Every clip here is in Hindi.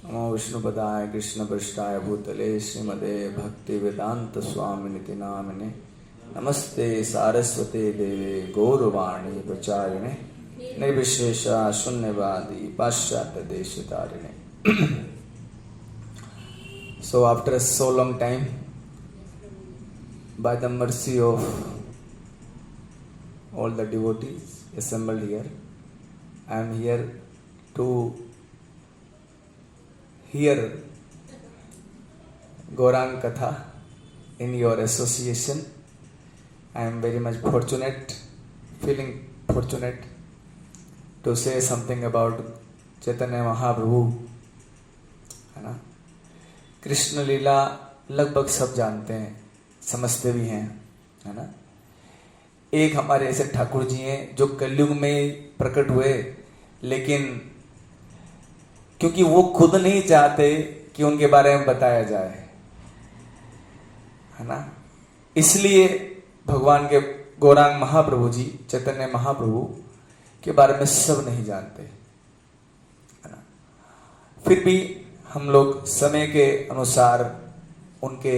नमो विष्णुपदाय कृष्णपृष्ठाय भूतले श्रीमदे भक्तिवेदांत स्वामिनिति नामिने नमस्ते सारस्वते देवे गौरवाणी प्रचारिणे निर्विशेष शून्यवादी पाश्चात्य देशतारिणे. So after so long time, by the mercy of all the devotees assembled here, I am here to hear Gaurang Katha in your association. I am very much fortunate, feeling fortunate to say something about Chaitanya Mahaprabhu. है ना? कृष्ण लीला लगभग सब जानते हैं, समझते भी हैं, है ना. एक हमारे ऐसे ठाकुर जी हैं जो कलयुग में प्रकट हुए, लेकिन क्योंकि वो खुद नहीं चाहते कि उनके बारे में बताया जाए, है ना, इसलिए भगवान के गौरांग महाप्रभु जी, चैतन्य महाप्रभु के बारे में सब नहीं जानते, है ना. फिर भी हम लोग समय के अनुसार उनके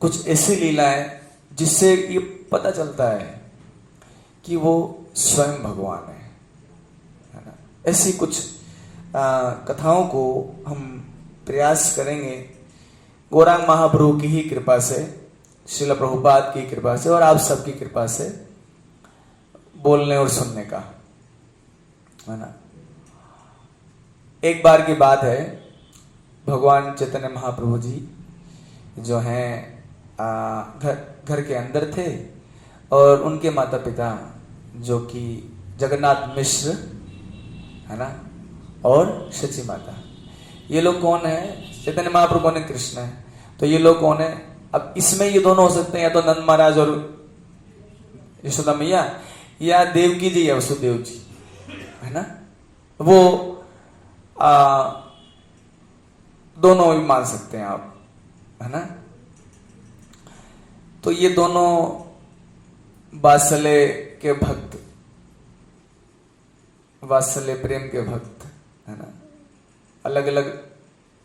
कुछ ऐसी लीलाएं जिससे ये पता चलता है कि वो स्वयं भगवान है ना. ऐसी कुछ कथाओं को हम प्रयास करेंगे गौरांग महाप्रभु की ही कृपा से, श्रील प्रभुपाद की कृपा से और आप सबकी कृपा से बोलने और सुनने का, है ना. एक बार की बात है, भगवान चैतन्य महाप्रभु जी जो हैं घर के अंदर थे और उनके माता पिता जो कि जगन्नाथ मिश्र, है ना, और शची माता, ये लोग कौन है? चैतन्य महाप्रभु कौन है? कृष्ण है. तो ये लोग कौन है? अब इसमें ये दोनों हो सकते हैं, या तो नंद महाराज और यशोदा मैया, या देवकी जी या वसुदेव जी, है ना. वो दोनों भी मान सकते हैं आप, है ना. तो ये दोनों वात्सल्य के भक्त, वात्सल्य प्रेम के भक्त, है ना. अलग अलग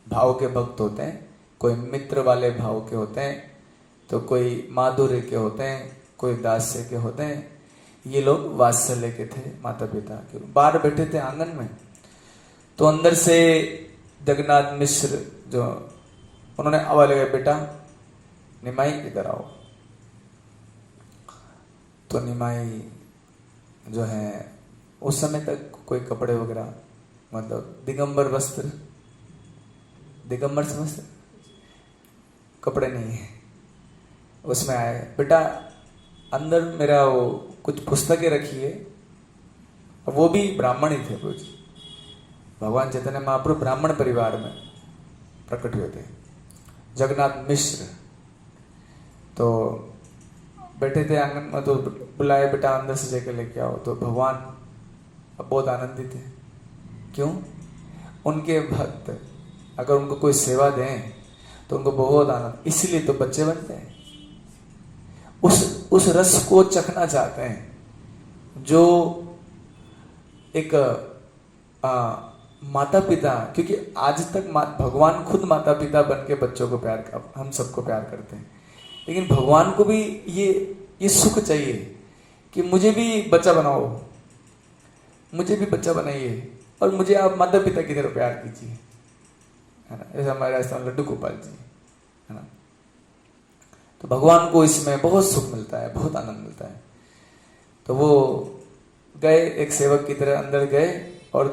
भाव के भक्त होते हैं. कोई मित्र वाले भाव के होते हैं, तो कोई माधुर्य के होते हैं, कोई दास्य के होते हैं. ये लोग वात्सल्य के थे, माता पिता के. बाहर बैठे थे आंगन में, तो अंदर से जगन्नाथ मिश्र जो, उन्होंने आवाज लगाई, बेटा निमाई इधर आओ. तो निमाई जो है, उस समय तक कोई कपड़े वगैरह, मतलब दिगंबर वस्त्र, दिगंबर समझते, कपड़े नहीं है, उसमें आए. बेटा अंदर मेरा वो कुछ पुस्तकें रखी है. वो भी ब्राह्मण ही थे कुछ. भगवान चैतन्य महाप्रभु ब्राह्मण परिवार में प्रकट हुए थे, जगन्नाथ मिश्र. तो बैठे थे आंगन में, तो बुलाए, बेटा अंदर से जाकर लेके आओ. तो भगवान अब बहुत आनंदित थे. क्यों? उनके भक्त अगर उनको कोई सेवा दें तो उनको बहुत आनंद, इसलिए तो बच्चे बनते हैं. उस रस को चखना चाहते हैं जो एक माता पिता, क्योंकि आज तक भगवान खुद माता पिता बन के बच्चों को प्यार, हम सबको प्यार करते हैं, लेकिन भगवान को भी ये सुख चाहिए कि मुझे भी बच्चा बनाओ, मुझे भी बच्चा बनाइए, और मुझे आप माता पिता की तरह प्यार कीजिए, है ना. जैसे हमारे राजस्थान लड्डू गोपाल जी, है ना. तो भगवान को इसमें बहुत सुख मिलता है, बहुत आनंद मिलता है. तो वो गए, एक सेवक की तरह अंदर गए, और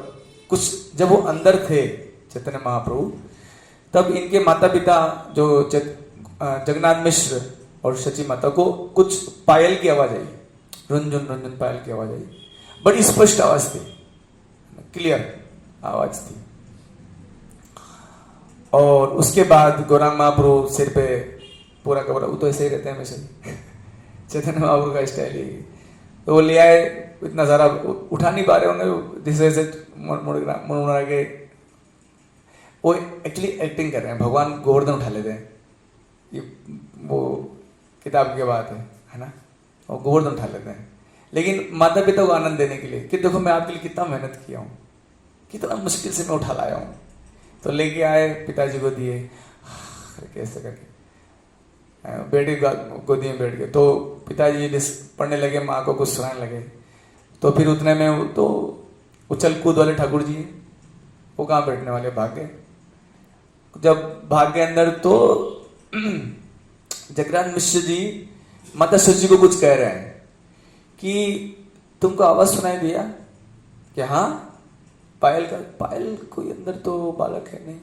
कुछ जब वो अंदर थे चैतन्य महाप्रभु, तब इनके माता पिता जो जगन्नाथ मिश्र और शची माता को कुछ पायल की आवाज आई, रुंझुन रुंझुन पायल की आवाज आई. बड़ी स्पष्ट आवाज थी, क्लियर आवाज थी. और उसके बाद गौरांग महाप्रभु सिर पे पूरा कपड़ा, वो तो ऐसे ही रहते हैं हमेशा चैतन्य महाप्रभु का स्टाइल ही. तो वो ले आए, इतना सारा उठा नहीं पा रहे होंगे, जिस वजह से मुड़ के वो एक्चुअली एक्टिंग कर रहे हैं. भगवान गोवर्धन उठा लेते हैं, ये वो किताब की बात है ना. और गोवर्धन उठा लेते हैं, लेकिन माता पिता को आनंद देने के लिए कि देखो मैं आपके लिए कितना मेहनत किया हूँ, कितना मुश्किल से मैं उठा लाया हूँ, तो लेके आए, पिताजी को दिए, कैसे करके बेटे गोदी में बैठ गए। तो पिताजी पढ़ने लगे, माँ को कुछ सुनाने लगे। तो फिर उतने में तो उछल कूद वाले ठाकुर जी वो कहाँ बैठने वाले, भाग गए। जब भाग गए अंदर तो जगन्नाथ मिश्र जी माता सची को कुछ कह रहे हैं कि तुमको आवाज सुनाई दिया कि हाँ पायल का, पायल कोई अंदर तो बालक है नहीं,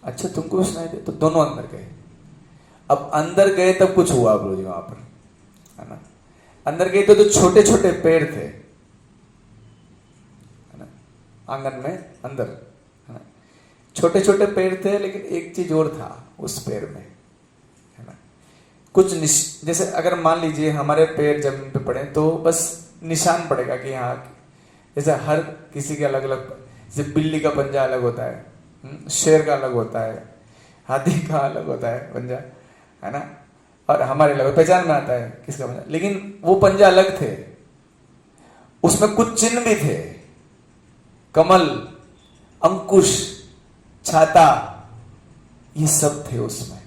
अच्छा तुमको भी सुनाई दे। तो दोनों अंदर गए। अब अंदर गए तब कुछ हुआ गुरु जी वहां पर, है ना। अंदर गए तो छोटे छोटे पेड़ थे, है ना, आंगन में अंदर, है ना, छोटे छोटे पेड़ थे। लेकिन एक चीज और था उस पेड़ में, है ना, कुछ जैसे अगर मान लीजिए हमारे पैर जमीन पे पड़े तो बस निशान पड़ेगा कि हाँ, जैसे हर किसी के अलग अलग, जैसे बिल्ली का पंजा अलग होता है, शेर का अलग होता है, हाथी का अलग होता है पंजा, है ना, और हमारे अलग पहचान में आता है किसका पंजा। लेकिन वो पंजा अलग थे, उसमें कुछ चिन्ह भी थे, कमल, अंकुश, छाता, ये सब थे उसमें।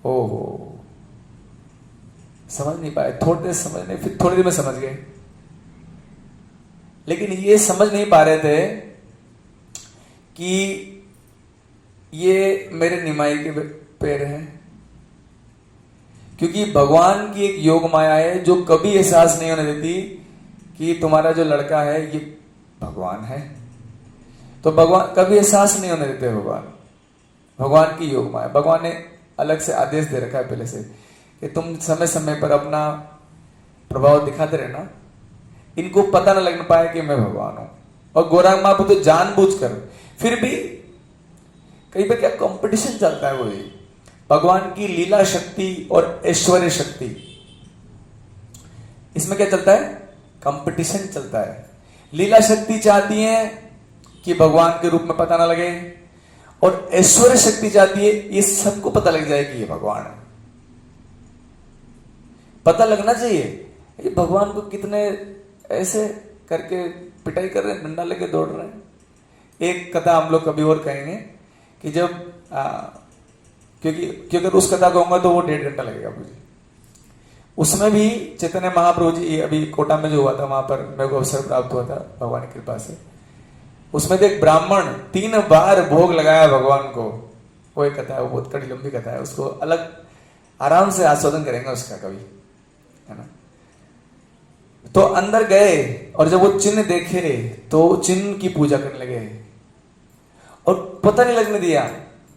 ओहो, समझ नहीं पाए, थोड़ी देर समझ नहीं, फिर थोड़ी देर में समझ गए। लेकिन ये समझ नहीं पा रहे थे कि ये मेरे निमाई के पैर हैं, क्योंकि भगवान की एक योग माया है जो कभी एहसास नहीं होने देती कि तुम्हारा जो लड़का है ये भगवान है। तो भगवान कभी एहसास नहीं होने देते। भगवान की योग माया, भगवान ने अलग से आदेश दे रखा है पहले से कि तुम समय समय पर अपना प्रभाव दिखाते रहना, इनको पता न लगने पाए कि मैं भगवान हूं। और गौरांग महाप्रभु तो जानबूझकर, फिर भी कई बार क्या कंपटीशन चलता है, वही भगवान की लीला शक्ति और ऐश्वर्य शक्ति, इसमें क्या चलता है, कंपटीशन चलता है। लीला शक्ति चाहती है कि भगवान के रूप में पता ना लगे, और ऐश्वर्य शक्ति चाहती है ये सबको पता लग जाए कि ये भगवान है। पता लगना चाहिए ये भगवान को कितने ऐसे करके पिटाई कर रहे हैं, डंडा लेके दौड़ रहे हैं। एक कथा हम लोग कभी और कहेंगे कि जब क्योंकि अगर उस कथा कहूंगा तो वो 1.5 घंटा लगेगा मुझे। उसमें भी चैतन्य महाप्रभु जी, अभी कोटा में जो हुआ था वहां पर मेरे को अवसर प्राप्त हुआ था भगवान की कृपा से। उसमें तो एक ब्राह्मण 3 बार भोग लगाया भगवान को, वो एक कथा है, वो बहुत कड़ी लंबी कथा है, उसको अलग आराम से आस्वादन करेंगे उसका कभी, है ना। तो अंदर गए और जब वो चिन्ह देखे तो चिन्ह की पूजा करने लगे, और पता नहीं लगने दिया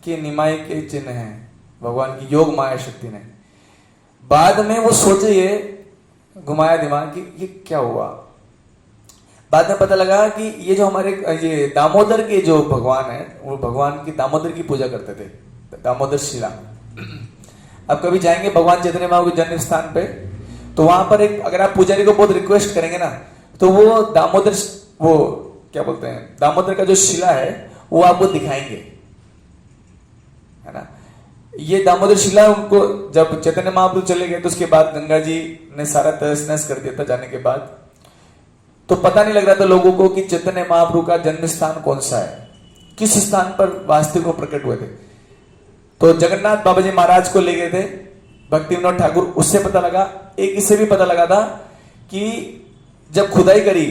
कि निमाई के चिन्ह हैं भगवान की योग माया शक्ति ने। बाद में वो सोचे, ये घुमाया दिमाग कि ये क्या हुआ। बाद में पता लगा कि ये जो हमारे ये दामोदर के जो भगवान है, वो भगवान की दामोदर की पूजा करते थे, दामोदर शिला। अब कभी जाएंगे भगवान चैतन्य महाप्रभु के जन्म स्थान पे, तो वहां पर एक, अगर आप पुजारी को बहुत रिक्वेस्ट करेंगे ना, तो वो दामोदर, वो क्या बोलते हैं, दामोदर का जो शिला है वो आपको दिखाएंगे, है ना। ये दामोदर शिला उनको, जब चैतन्य महाप्रभु चले गए तो उसके बाद गंगा जी ने सारा तहस नहस कर दिया था जाने के बाद। तो पता नहीं लग रहा था लोगों को कि चैतन्य महाप्रभु का जन्म स्थान कौन सा है, किस स्थान पर वास्तविक वो प्रकट हुए थे। तो जगन्नाथ बाबा जी महाराज को ले गए थे भक्ति विनोद ठाकुर, उससे पता लगा। एक इससे भी पता लगा था कि जब खुदाई करी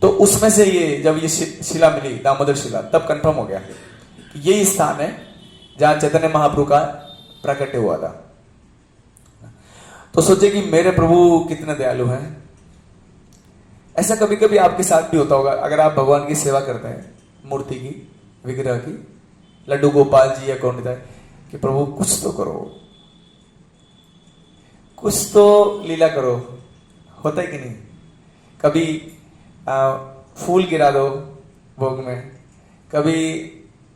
तो उसमें से ये, जब ये शिला मिली दामोदर शिला, तब कंफर्म हो गया कि यही स्थान है जहां चैतन्य महाप्रभु का प्राकट्य हुआ था। तो सोचे कि मेरे प्रभु कितने दयालु हैं। ऐसा कभी कभी आपके साथ भी होता होगा, अगर आप भगवान की सेवा करते हैं, मूर्ति की, विग्रह की, लड्डू गोपाल जी या कौन है, कि प्रभु कुछ तो करो, कुछ तो लीला करो। होता है कि नहीं? कभी फूल गिरा दो भोग में, कभी,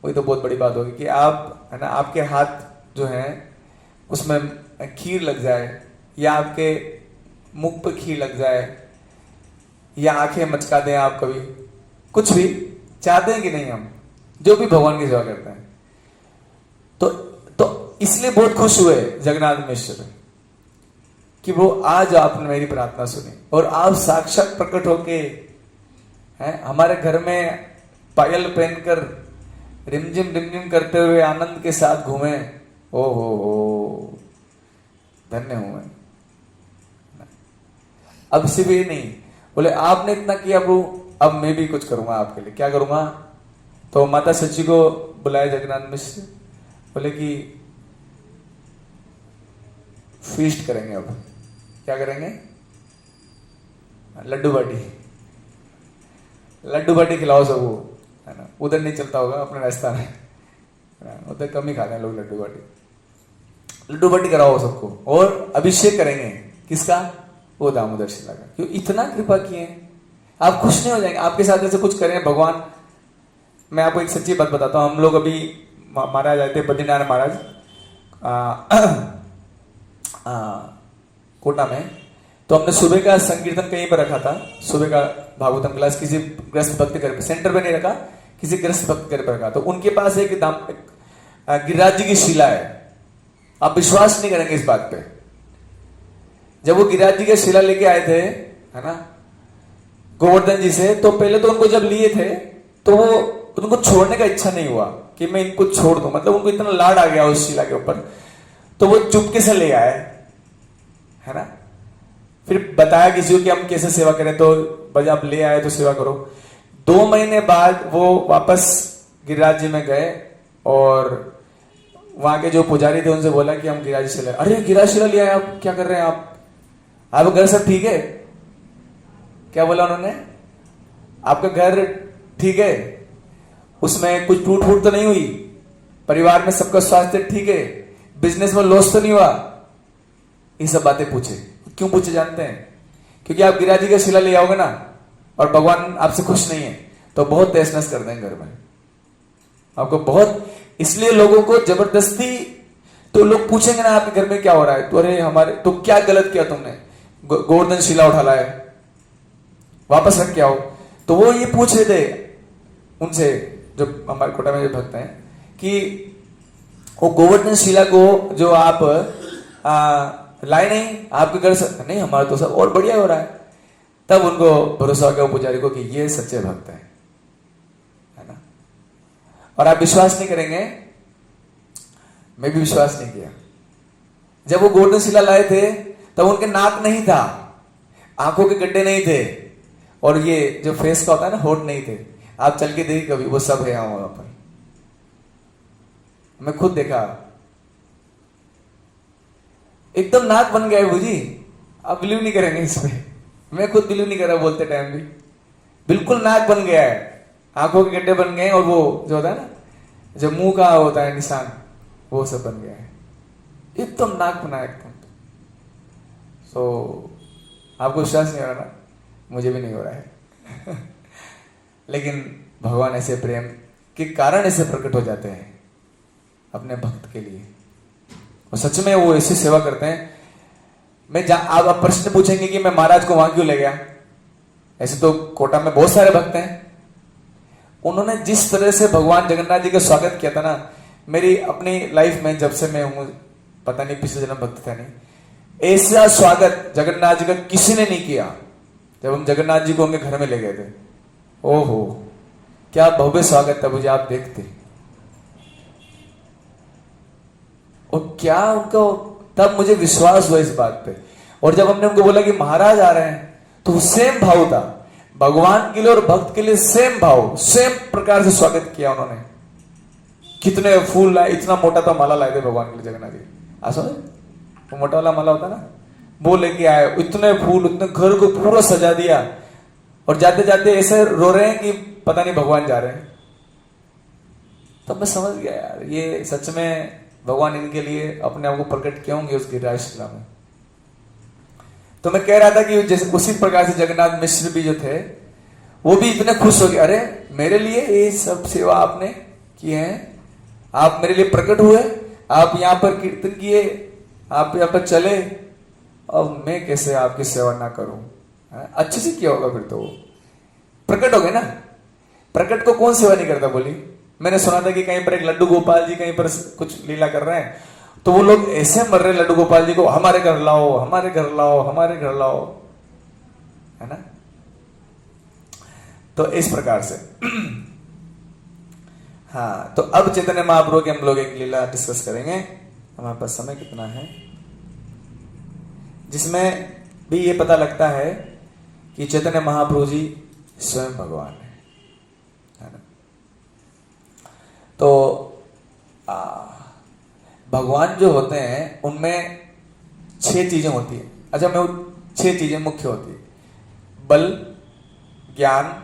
वही तो बहुत बड़ी बात होगी कि आप, है ना, आपके हाथ जो है उसमें खीर लग जाए, या आपके मुख पर खीर लग जाए, या आंखें मचका दें आप, कभी कुछ भी चाहते हैं कि नहीं हम, जो भी भगवान की सेवा करते हैं। तो इसलिए बहुत खुश हुए जगन्नाथ मिश्र कि वो आज आपने मेरी प्रार्थना सुनी और आप साक्षात प्रकट होके हैं हमारे घर में पायल पहनकर रिमझिम करते हुए आनंद के साथ घूमे, ओ हो धन्य हूं मैं। अब सिर्फ ये नहीं, बोले आपने इतना किया प्रभु, अब मैं भी कुछ करूंगा आपके लिए। क्या करूंगा? तो माता सची को बुलाया जगन्नाथ मिश्र, बोले कि फीस्ट करेंगे। अब क्या करेंगे? लड्डू बाटी खिलाओ सबको, है ना। उधर नहीं चलता होगा अपने राजस्थान में, उधर कम ही खाते हैं लोग लड्डू बाटी कराओ सबको, और अभिषेक करेंगे। किसका? वो दामोदर शिला का। क्यों? इतना कृपा किए, आप खुश नहीं हो जाएंगे? आपके साथ ऐसे कुछ करें भगवान। मैं आपको एक सच्ची बात बताता हूँ। हम लोग अभी महाराज आए थे, बद्रीनारायण महाराज कोटा में, तो हमने सुबह का संकीर्तन कहीं पर रखा था, सुबह का भागवतम क्लास किसी ग्रस्त भक्त घर पे, सेंटर पे नहीं रखा, किसी ग्रस्त भक्त घर पे रखा। तो उनके पास एक गिरिराज जी की शिला है। आप विश्वास नहीं करेंगे इस बात पे। जब वो गिरिराज जी की शिला लेके आए थे, है ना, गोवर्धन जी से, तो पहले तो उनको जब लिए थे तो वो उनको छोड़ने का इच्छा नहीं हुआ कि मैं इनको छोड़ दूं, मतलब उनको इतना लाड आ गया उस शिला के ऊपर, तो वो चुपके से ले आए, है ना। फिर बताया किसी को कि हम कैसे सेवा करें, तो बस आप ले आए तो सेवा करो। 2 महीने बाद वो वापस गिरिराज जी में गए, और वहां के जो पुजारी थे उनसे बोला कि हम गिरिराज शिला। अरे गिरिराज शिला लिया है, आप क्या कर रहे हैं? आप घर सब ठीक है? क्या बोला उन्होंने? आपका घर ठीक है, उसमें कुछ टूट फूट तो नहीं हुई, परिवार में सबका स्वास्थ्य ठीक है, बिजनेस में लॉस तो नहीं हुआ? ये सब बातें पूछे। क्यों पूछे जानते हैं? क्योंकि आप गिरिराज जी का शिला ले आओगे ना, और भगवान आपसे खुश नहीं है, तो बहुत तहस नहस कर देंगे घर में आपको, बहुत। इसलिए लोगों को जबरदस्ती, तो लोग पूछेंगे ना आपके घर में क्या हो रहा है, तो अरे हमारे, तो क्या गलत किया तुमने? गोवर्धन शिला उठा लाए, वापस रख के आओ। तो वो ये पूछ रहे थे उनसे, जो हमारे कोटा में जो भक्त हैं, कि वो गोवर्धन शिला को जो आप लाए नहीं, आपके घर से नहीं, हमारा तो सब और बढ़िया हो रहा है। तब उनको भरोसा हो गया पुजारी को कि ये सच्चे भक्त है ना। और आप विश्वास नहीं करेंगे, मैं भी विश्वास नहीं किया। जब वो गोवर्धन शिला लाए थे तब उनके नाक नहीं था, आंखों के गड्ढे नहीं थे, और ये जो फेस का होता है ना, होठ नहीं थे। आप चल के देखिए कभी, वो सब है वहां पर, मैं खुद देखा। एकदम नाक बन गया है भूजी, आप बिलीव नहीं करेंगे इस पे, मैं खुद बिलीव नहीं कर रहा बोलते टाइम भी। बिल्कुल नाक बन गया है, आंखों के गड्ढे बन गए, और वो जो होता है ना, जो मुंह का होता है निशान, वो सब बन गया है, एकदम नाक बना है एकदम। तो आपको विश्वास नहीं हो रहा ना? मुझे भी नहीं हो रहा है लेकिन भगवान ऐसे प्रेम के कारण ऐसे प्रकट हो जाते हैं अपने भक्त के लिए, और सच में वो ऐसी सेवा करते हैं। आप प्रश्न पूछेंगे कि मैं महाराज को वहां क्यों ले गया, ऐसे तो कोटा में बहुत सारे भक्त हैं। उन्होंने जिस तरह से भगवान जगन्नाथ जी का स्वागत किया था ना, मेरी अपनी लाइफ में जब से मैं हूं, पता नहीं पिछले जन्म भक्त था नहीं, ऐसा स्वागत जगन्नाथ जी का किसी ने नहीं किया। जब हम जगन्नाथ जी को उनके घर में ले गए थे, ओहो क्या भव्य स्वागत था मुझे, आप देखते। और क्या उनका, तब मुझे विश्वास हुआ इस बात पे। और जब हमने उनको बोला कि महाराज आ रहे हैं, तो सेम भाव था भगवान के लिए और भक्त के लिए, सेम भाव, सेम प्रकार से स्वागत किया उन्होंने। कितने फूल लाए, इतना मोटा तो माला लाए थे भगवान के लिए जगन्नाथ जी। आसो वो मोटा वाला माला होता ना, वो लेके आए, इतने फूल, इतने घर को पूरा सजा दिया, और जाते जाते ऐसे रो रहे हैं कि पता नहीं भगवान जा रहे हैं। तब मैं समझ गया यार, ये सच में भगवान इनके लिए अपने आप को प्रकट किए होंगे उस गिरिराज शिला में। तो मैं कह रहा था कि जैसे उसी प्रकार से जगन्नाथ मिश्र भी जो थे, वो भी इतने खुश हो गए, अरे मेरे लिए ये सब सेवा आपने किए हैं, आप मेरे लिए प्रकट हुए, आप यहां पर कीर्तन किए, आप यहां पर चले, अब मैं कैसे आपकी सेवा ना करूं? अच्छे से किया होगा फिर तो, वो प्रकट हो गए ना। प्रकट को कौन सेवा नहीं करता बोली? मैंने सुना था कि कहीं पर एक लड्डू गोपाल जी कहीं पर कुछ लीला कर रहे हैं, तो वो लोग ऐसे मर रहे लड्डू गोपाल जी को, हमारे घर लाओ, हमारे घर लाओ, हमारे घर लाओ, है ना। तो इस प्रकार से हाँ, तो अब चैतन्य महाप्रभु की हम लोग एक लीला डिस्कस करेंगे। हमारे पास समय कितना है, जिसमें भी ये पता लगता है कि चैतन्य महाप्रभु जी स्वयं भगवान है ना। तो भगवान जो होते हैं उनमें 6 चीजें होती है। अच्छा, मैं 6 चीजें मुख्य होती है: बल, ज्ञान,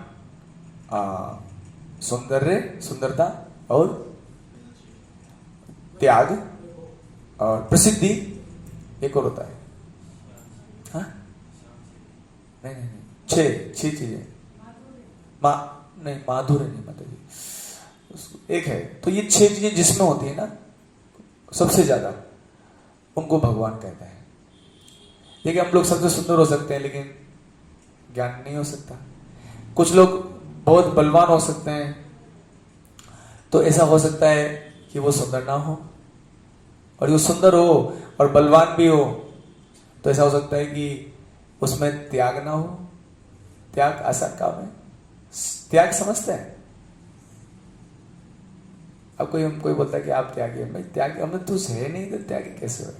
सुंदरता और त्याग और प्रसिद्धि। एक और होता है, हाँ नहीं, 6 चीजें। नहीं, माधुर्य नहीं माता जी, एक है। तो ये 6 चीजें जिसमें होती है ना सबसे ज्यादा, उनको भगवान कहते हैं। देखिए, हम लोग सबसे सुंदर हो सकते हैं लेकिन ज्ञान नहीं हो सकता। कुछ लोग बहुत बलवान हो सकते हैं, तो ऐसा हो सकता है कि वो सुंदर ना हो, और वो सुंदर हो और बलवान भी हो तो ऐसा हो सकता है कि उसमें त्याग ना हो। त्याग आसान काम है। त्याग समझते हैं? अब कोई बोलता है कि आप त्यागी है। मैं त्यागी, हमें तुझ है नहीं तो त्यागी कैसे हो?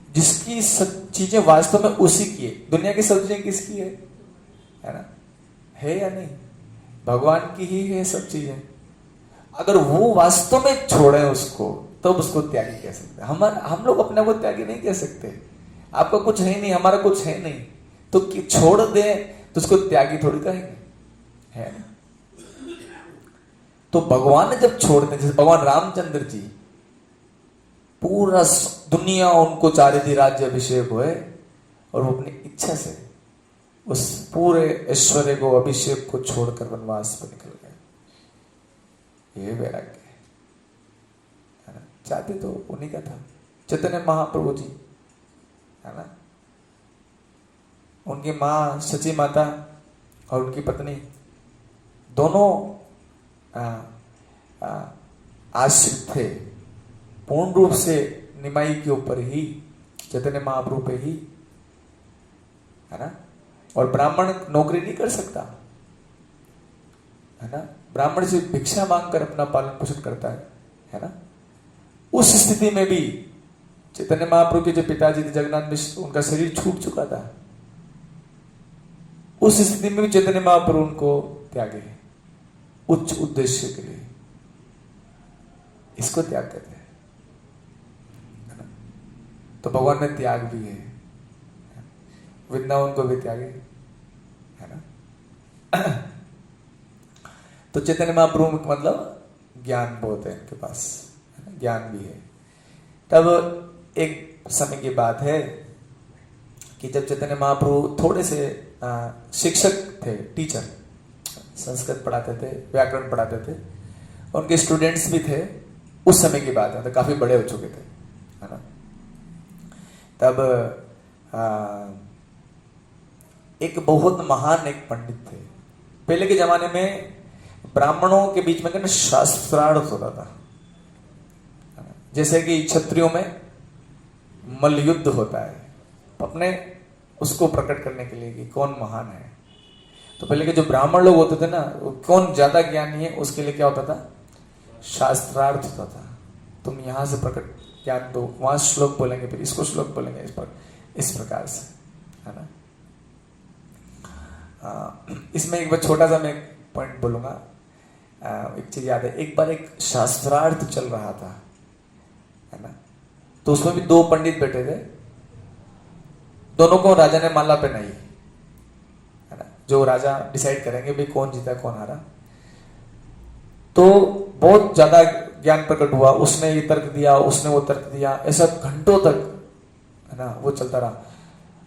जिसकी सब चीजें वास्तव में उसी की है। दुनिया की सब चीजें किसकी है ना? है या नहीं? भगवान की ही है सब चीजें। अगर वो वास्तव में छोड़े उसको, तब उसको त्यागी कह सकते हैं। हम लोग अपने को त्यागी नहीं कह सकते। आपका कुछ है नहीं, हमारा कुछ है नहीं, तो छोड़ दे तो उसको त्यागी थोड़ी कहेंगे, है ना? तो भगवान ने जब छोड़ दे, जैसे भगवान रामचंद्र जी, पूरा दुनिया उनको चारिधि राज्य अभिषेक हुए और वो अपनी इच्छा से उस पूरे ऐश्वर्य को, अभिषेक को छोड़कर वनवास पर निकल गए। ये वैराग्य है ना। चाहते तो उन्हीं का था, चैतन्य महाप्रभु जी, है ना। उनकी माँ सची माता और उनकी पत्नी दोनों आश्रित थे पूर्ण रूप से निमाई के ऊपर ही, चैतन्य महाप्रभु पे ही, है ना। और ब्राह्मण नौकरी नहीं कर सकता, है ना। ब्राह्मण से भिक्षा मांगकर अपना पालन पोषण करता है ना। उस स्थिति में भी चैतन्य महाप्रभु के जो पिताजी थे जगन्नाथ मिश्र, उनका शरीर छूट चुका था। उस स्थिति में भी चैतन्य महाप्रभु उनको त्यागे, उच्च उद्देश्य के लिए। इसको त्याग कहते हैं, है ना। तो भगवान में त्याग भी है। वृंदावन को भी त्यागे, है ना। तो चैतन्य महाप्रभु का मतलब ज्ञान बहुत है इनके पास, ज्ञान भी है। तब एक समय की बात है कि जब चैतन्य महाप्रभु थोड़े से शिक्षक थे, टीचर, संस्कृत पढ़ाते थे, व्याकरण पढ़ाते थे, उनके स्टूडेंट्स भी थे। उस समय की बात है, तो काफी बड़े हो चुके थे, है ना। तब एक बहुत महान एक पंडित थे। पहले के जमाने में ब्राह्मणों के बीच में शास्त्रार्थ होता था, जैसे कि क्षत्रियों में मल्ल युद्ध होता है, अपने उसको प्रकट करने के लिए कि कौन महान है। तो पहले के जो ब्राह्मण लोग होते थे ना, कौन ज्यादा ज्ञानी है उसके लिए क्या होता था? शास्त्रार्थ होता था। तुम यहां से प्रकट ज्ञान दो, वहां श्लोक बोलेंगे, फिर इसको श्लोक बोलेंगे, इस प्रकार से, है ना। इसमें एक बार छोटा सा मैं पॉइंट बोलूंगा। एक चीज याद है, एक बार एक शास्त्रार्थ चल रहा था, है ना। तो उसमें भी 2 पंडित बैठे थे, दोनों को राजा ने माला पहनाई, है ना। जो राजा डिसाइड करेंगे भाई कौन जीता कौन हारा। तो बहुत ज्यादा ज्ञान प्रकट हुआ, उसने ये तर्क दिया, उसने वो तर्क दिया, ऐसा घंटों तक, है ना, वो चलता रहा।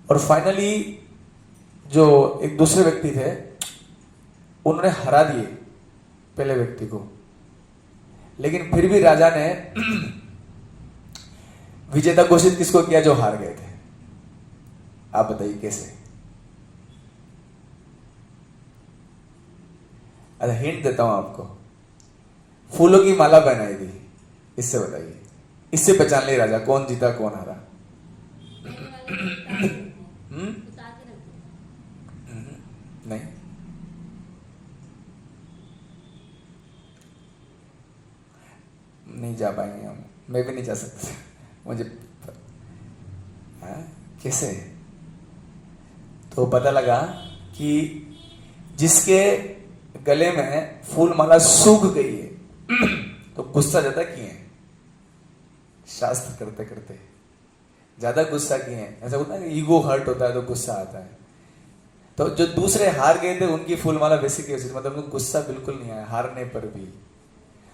और फाइनली जो एक दूसरे व्यक्ति थे, उन्होंने हरा दिए पहले व्यक्ति को, लेकिन फिर भी राजा ने विजेता घोषित किसको किया? जो हार गए थे। आप बताइए कैसे? अरे हिंट देता हूं आपको, फूलों की माला पहनाई थी। इससे बताइए, इससे पहचान ले राजा कौन जीता कौन हारा। नहीं, जा पाएंगे हम, मैं भी नहीं जा सकता मुझे कैसे? तो पता लगा कि जिसके गले में फूल माला सूख गई है तो गुस्सा ज्यादा किए हैं, शास्त्र करते करते ज्यादा गुस्सा किए हैं। ऐसा होता है ईगो हर्ट होता है तो गुस्सा आता है। तो जो दूसरे हार गए थे उनकी फूल माला वैसी की वैसी, मतलब उनको गुस्सा बिल्कुल नहीं आया हारने पर भी।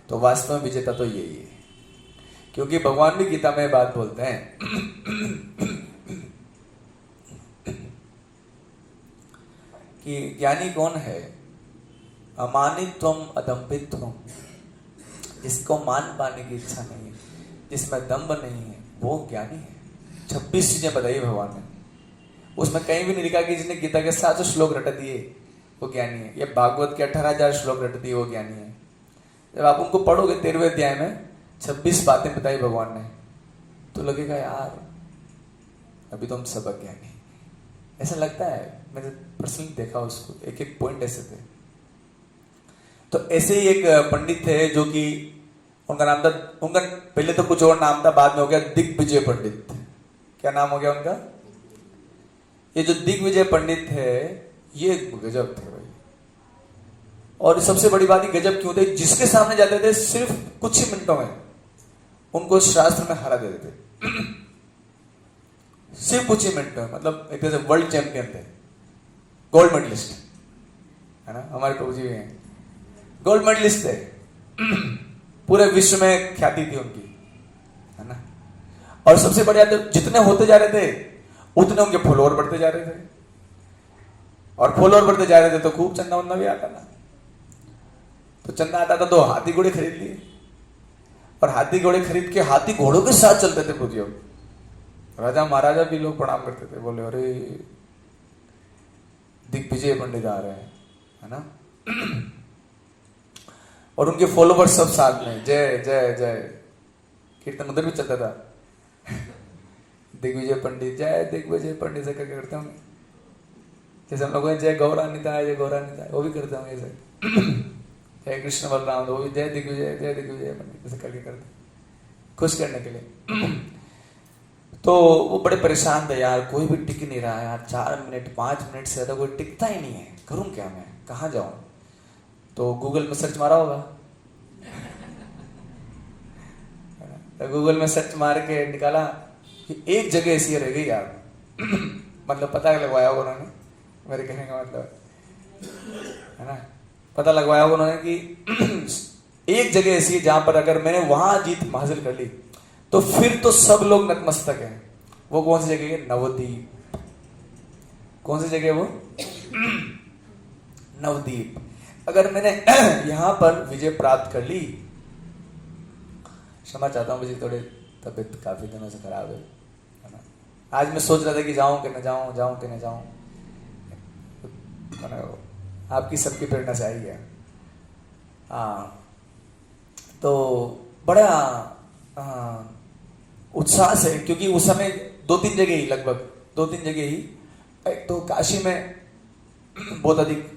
तो वास्तव में विजेता तो यही है, क्योंकि भगवान भी गीता में बात बोलते हैं कि ज्ञानी कौन है? अमानित्वम अदम्भित्वम, जिसको मान पाने की इच्छा नहीं है, जिसमें दम्भ नहीं है, वो ज्ञानी है। 26 चीजें बताई भगवान ने, उसमें कहीं भी नहीं लिखा कि जिसने गीता के 700 श्लोक रट दिए वो ज्ञानी है, या भागवत के 18,000 श्लोक रट दिए वो ज्ञानी है। जब आप उनको पढ़ोगे 13वें अध्याय में 26 बातें बताई भगवान ने, तो लगेगा यार अभी तो हम सब अज्ञानी, ऐसा लगता है। मैंने पर्सनली देखा उसको, एक एक पॉइंट ऐसे थे। तो ऐसे ही एक पंडित थे जो कि उनका नाम था, उनका पहले तो कुछ और नाम था, बाद में हो गया दिग्विजय पंडित। क्या नाम हो गया उनका? ये जो दिग्विजय पंडित थे ये गजब थे भाई। और सबसे बड़ी बात ही गजब क्यों थे, जिसके सामने जाते थे सिर्फ कुछ ही मिनटों में उनको शास्त्र में हरा देते थे सिर्फ कुछ ही मिनटों में। मतलब एक तरह से वर्ल्ड चैंपियन थे, गोल्ड मेडलिस्ट है ना, हमारे प्रभु जी भी हैं गोल्ड मेडलिस्ट थे पूरे विश्व में ख्याति थी उनकी, है ना। और सबसे बढ़िया तो जितने होते जा रहे थे उतने उनके फॉलोअर बढ़ते जा रहे थे, और फॉलोअर बढ़ते जा रहे थे तो खूब चंदा वंदा भी आता था। तो चंदा आता था तो हाथी घोड़े खरीद लिए, और हाथी घोड़े खरीद के हाथी घोड़ों के साथ चलते थे पूज्य। राजा महाराजा भी लोग प्रणाम करते थे, बोले अरे दिग्विजय पंडित आ रहे हैं, है ना। और उनके फॉलोवर्स सब साथ में जय जय जय, कीर्तन उधर भी चलता था दिग्विजय पंडित जय दिग्विजय पंडित से करके करते होंगे, जैसे हम लोग जय गौरान्विताय जय गौरान्विताय वो भी करते होंगे ऐसे जय कृष्ण बलराम, वो भी जय दिग्विजय पंडित ऐसे करके करते खुश करने के लिए। तो वो बड़े परेशान थे यार, कोई भी टिक नहीं रहा है यार, 4 मिनट 5 मिनट से ज्यादा कोई टिकता ही नहीं है, करूं क्या मैं, कहाँ जाऊं। तो गूगल में सर्च मारा होगा तो गूगल में सर्च मार के निकाला कि एक जगह ऐसी रह गई यार मतलब पता लगवाया होगा उन्होंने, मेरे कहने का मतलब है ना, पता लगवाया होगा उन्होंने कि एक जगह ऐसी है जहां पर अगर मैंने वहां जीत हासिल कर ली तो फिर तो सब लोग नतमस्तक हैं। वो कौन सी जगह है? नवद्वीप। कौन सी जगह है वो? नवद्वीप। अगर मैंने यहां पर विजय प्राप्त कर ली, क्षमा चाहता हूं मुझे थोड़े तबीयत काफी दिनों से खराब है ना। आज मैं सोच रहा था कि जाऊं कि न जाऊं, जाऊं कि न जाऊं, आपकी सबकी प्रेरणा से आई है। हाँ, तो बड़ा उत्साह से, क्योंकि उस समय 2-3 जगह ही, लगभग 2-3 जगह ही, एक तो काशी में बहुत अधिक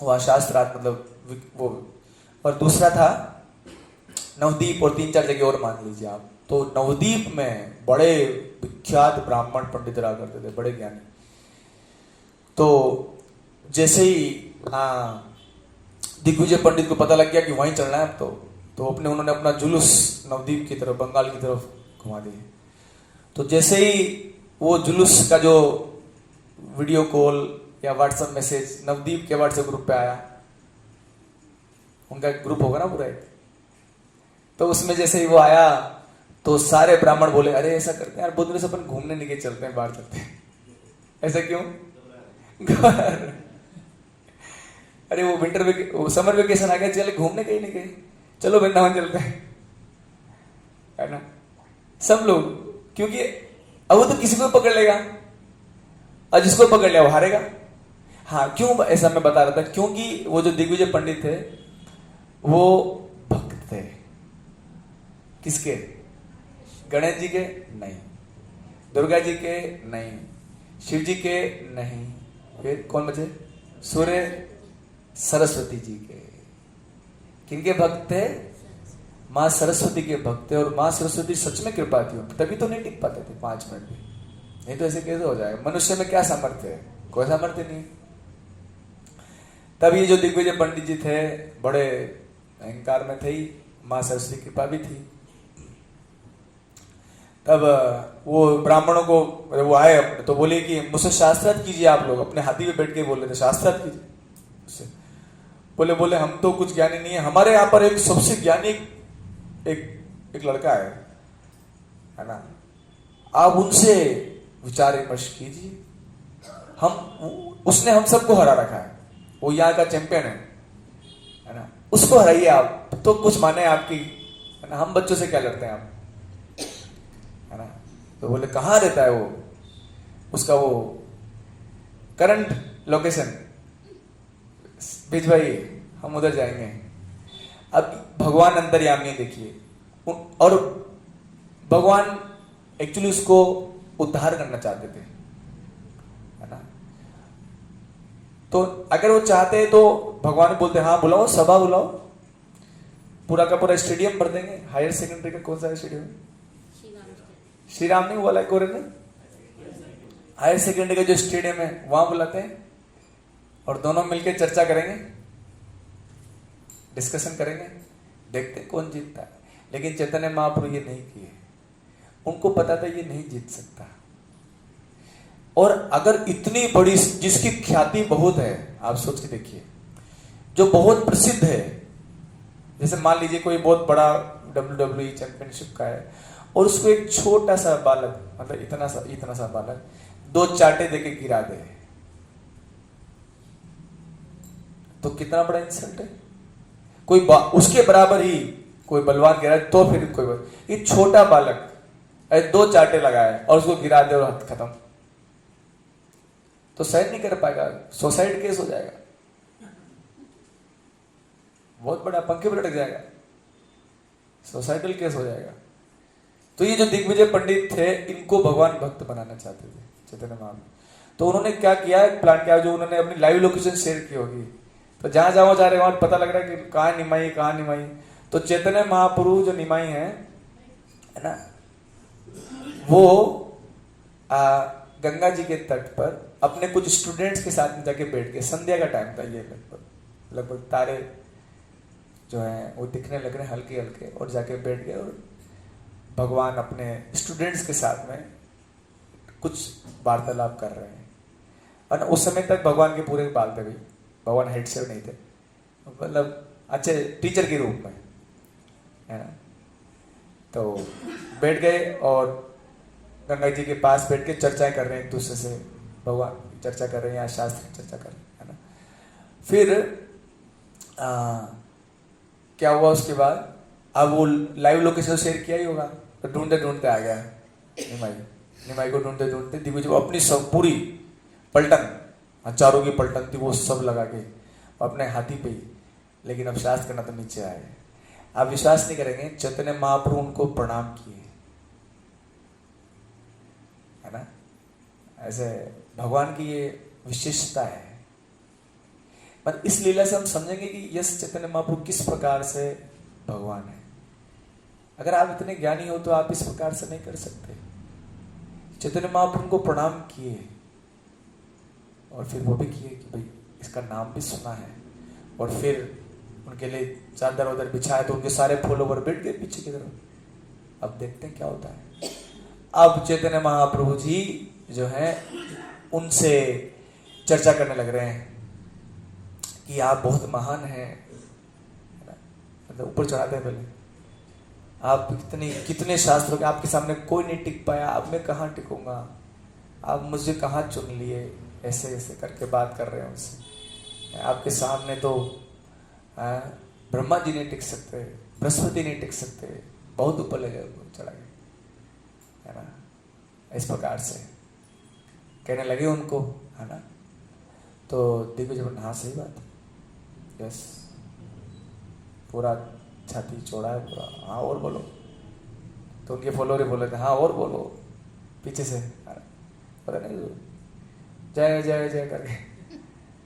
हुआ शास्त्रार्थ, मतलब वो, और दूसरा था नवद्वीप, और 3-4 जगह और मान लीजिए आप। तो नवद्वीप में बड़े विख्यात ब्राह्मण पंडित रहा करते थे, बड़े ज्ञानी। तो जैसे ही दिग्विजय पंडित को पता लग गया कि वहीं चलना है अब तो उन्होंने अपना जुलूस नवद्वीप की तरफ, बंगाल की तरफ घुमा दिए। तो जैसे ही वो जुलूस का जो वीडियो कॉल या व्हाट्सएप मैसेज नवद्वीप के व्हाट्सएप ग्रुप पे आया, उनका ग्रुप होगा ना पूरा, तो उसमें जैसे ही वो आया तो सारे ब्राह्मण बोले अरे ऐसा करते हैं यार, बहुत दिन से अपन घूमने निकले, चलते हैं, बाहर चलते हैं। ऐसा क्यों? अरे वो समर वेकेशन आ गया, चले घूमने कहीं नहीं गए, चलो वृंदावन चलते हैं, है ना। सब लोग, क्योंकि अब वो तो किसी को पकड़ लेगा, और जिसको पकड़ लिया वो हारेगा। हाँ, क्यों ऐसा मैं बता रहा था, क्योंकि वो जो दिग्विजय पंडित थे वो भक्त थे। किसके? गणेश जी के नहीं, दुर्गा जी के नहीं, शिव जी के नहीं, फिर कौन बचे? सूर्य सरस्वती जी के। किनके भक्त थे? माँ सरस्वती के भक्त थे और माँ सरस्वती सच में कृपा थी, तभी तो नहीं टिक पाते थे 5 मिनट भी, नहीं तो ऐसे कैसे हो जाएगा। मनुष्य में क्या सामर्थ्य है, कोई सामर्थ्य नहीं। तब ये जो दिग्विजय पंडित जी थे बड़े अहंकार में थे ही, माँ सरस्वती की कृपा भी थी। तब वो ब्राह्मणों को वो आए तो बोले कि मुझसे शास्त्रार्थ कीजिए, आप लोग अपने हाथी पे बैठ के बोल रहे थे शास्त्रार्थ कीजिए। बोले हम तो कुछ ज्ञानी नहीं है, हमारे यहाँ पर एक सबसे ज्ञानी एक लड़का है ना, आप उनसे विचार विमर्श कीजिए। उसने हम सबको हरा रखा है, वो यहाँ का चैंपियन है ना, उसको हराइए आप तो कुछ माने आपकी, है ना, हम बच्चों से क्या लड़ते हैं आप, है ना। तो बोले कहाँ रहता है वो, उसका वो करंट लोकेशन भिजवाइए, हम उधर जाएंगे। अब भगवान अंतर्यामी देखिए, और भगवान एक्चुअली उसको उद्धार करना चाहते थे, है ना। तो अगर वो चाहते तो भगवान बोलते हाँ बुलाओ, सभा बुलाओ, पूरा का पूरा स्टेडियम भर देंगे। हायर सेकेंडरी का कौन सा स्टेडियम है, श्री राम नहीं बोला गोरे ने, हायर सेकेंडरी का जो स्टेडियम है वहां बुलाते हैं और दोनों मिलकर चर्चा करेंगे, डिस्कशन करेंगे, देखते हैं कौन जीतता है। लेकिन चैतन्य महाप्रभु ये नहीं किए, उनको पता था ये नहीं जीत सकता। और अगर इतनी बड़ी, जिसकी ख्याति बहुत है, आप सोच के देखिए, जो बहुत प्रसिद्ध है, जैसे मान लीजिए कोई बहुत बड़ा WWE चैंपियनशिप का है और उसको एक छोटा सा बालक, मतलब इतना सा बालक 2 चाटे देके गिरा दे, तो कितना बड़ा इंसल्ट है। कोई उसके बराबर ही कोई बलवान गिरा तो फिर कोई बात, ये छोटा बालक 2 चाटे लगाए और उसको गिरा दे और हाथ खत्म, तो सहन नहीं कर पाएगा, सुसाइड केस हो जाएगा, बहुत बड़ा पंखे पर लटक जाएगा, सोसाइटल केस हो जाएगा। तो ये जो दिग्विजय पंडित थे, इनको भगवान भक्त बनाना चाहते थे चैतन्य महाप्रभु। तो उन्होंने क्या किया, प्लान किया, जो उन्होंने अपनी लाइव लोकेशन शेयर की होगी, तो जहां जहां जा रहे वहां पता लग रहा है कि कहाँ निमाई। तो चैतन्य महाप्रभु जो निमाई है ना, वो गंगा जी के तट पर अपने कुछ स्टूडेंट्स के साथ में जाके बैठ के, संध्या का टाइम था ये, लगभग तारे जो है वो दिखने लग रहे हल्के हल्के, और जाके बैठ गए और भगवान अपने स्टूडेंट्स के साथ में कुछ वार्तालाप कर रहे हैं। और उस समय तक भगवान के पूरे बाल थे भाई, भगवान हेड से नहीं थे, मतलब अच्छे टीचर के रूप में, है ना। तो बैठ गए और गंगा जी के पास बैठ के चर्चाएं कर रहे हैं एक दूसरे से, भगवान चर्चा कर रहे हैं या शास्त्र चर्चा कर रहे हैं, है ना। फिर क्या हुआ उसके बाद, अब वो लाइव लोकेशन शेयर किया ही होगा, तो ढूंढते ढूंढते आ गया निमाई को ढूंढते ढूंढते दिग्विजय अपनी सब पूरी पलटन, चारों की पलटन थी, वो सब लगा के अपने हाथी पे ही, लेकिन अब शास्त्र करना तो नीचे आए। आप विश्वास नहीं करेंगे, चैतन्य महाप्रभु उनको प्रणाम किए, है ना। ऐसे भगवान की ये विशेषता है। पर इस लीला से हम समझेंगे कि यस चैतन्य महाप्रभु किस प्रकार से भगवान है। अगर आप इतने ज्ञानी हो तो आप इस प्रकार से नहीं कर सकते। चैतन्य महाप्रभु को प्रणाम किए और फिर वो भी किए कि भाई इसका नाम भी सुना है, और फिर उनके लिए चादर वादर बिछाए तो उनके सारे फॉलोवर बैठ गए पीछे की तरफ। अब देखते हैं क्या होता है। अब चैतन्य महाप्रभु जी जो है उनसे चर्चा करने लग रहे हैं कि आप बहुत महान हैं, मतलब ऊपर चढ़ाते हैं पहले, आप कितने शास्त्रों के आपके सामने कोई नहीं टिक पाया, अब मैं कहाँ टिकूंगा, आप मुझे कहाँ चुन लिए, ऐसे ऐसे करके बात कर रहे हैं उनसे। आपके सामने तो ब्रह्मा जी नहीं टिक सकते, बृहस्पति नहीं टिक सकते, बहुत ऊपर ले गए चढ़ा गए, है ना। इस प्रकार से कहने लगे उनको, है ना। तो दिग्विजय हाँ सही बात, यस पूरा छाती चौड़ा है पूरा, हाँ और बोलो। तो उनके फॉलोअर बोले थे हाँ और बोलो पीछे से, पता नहीं जय जय जय करके।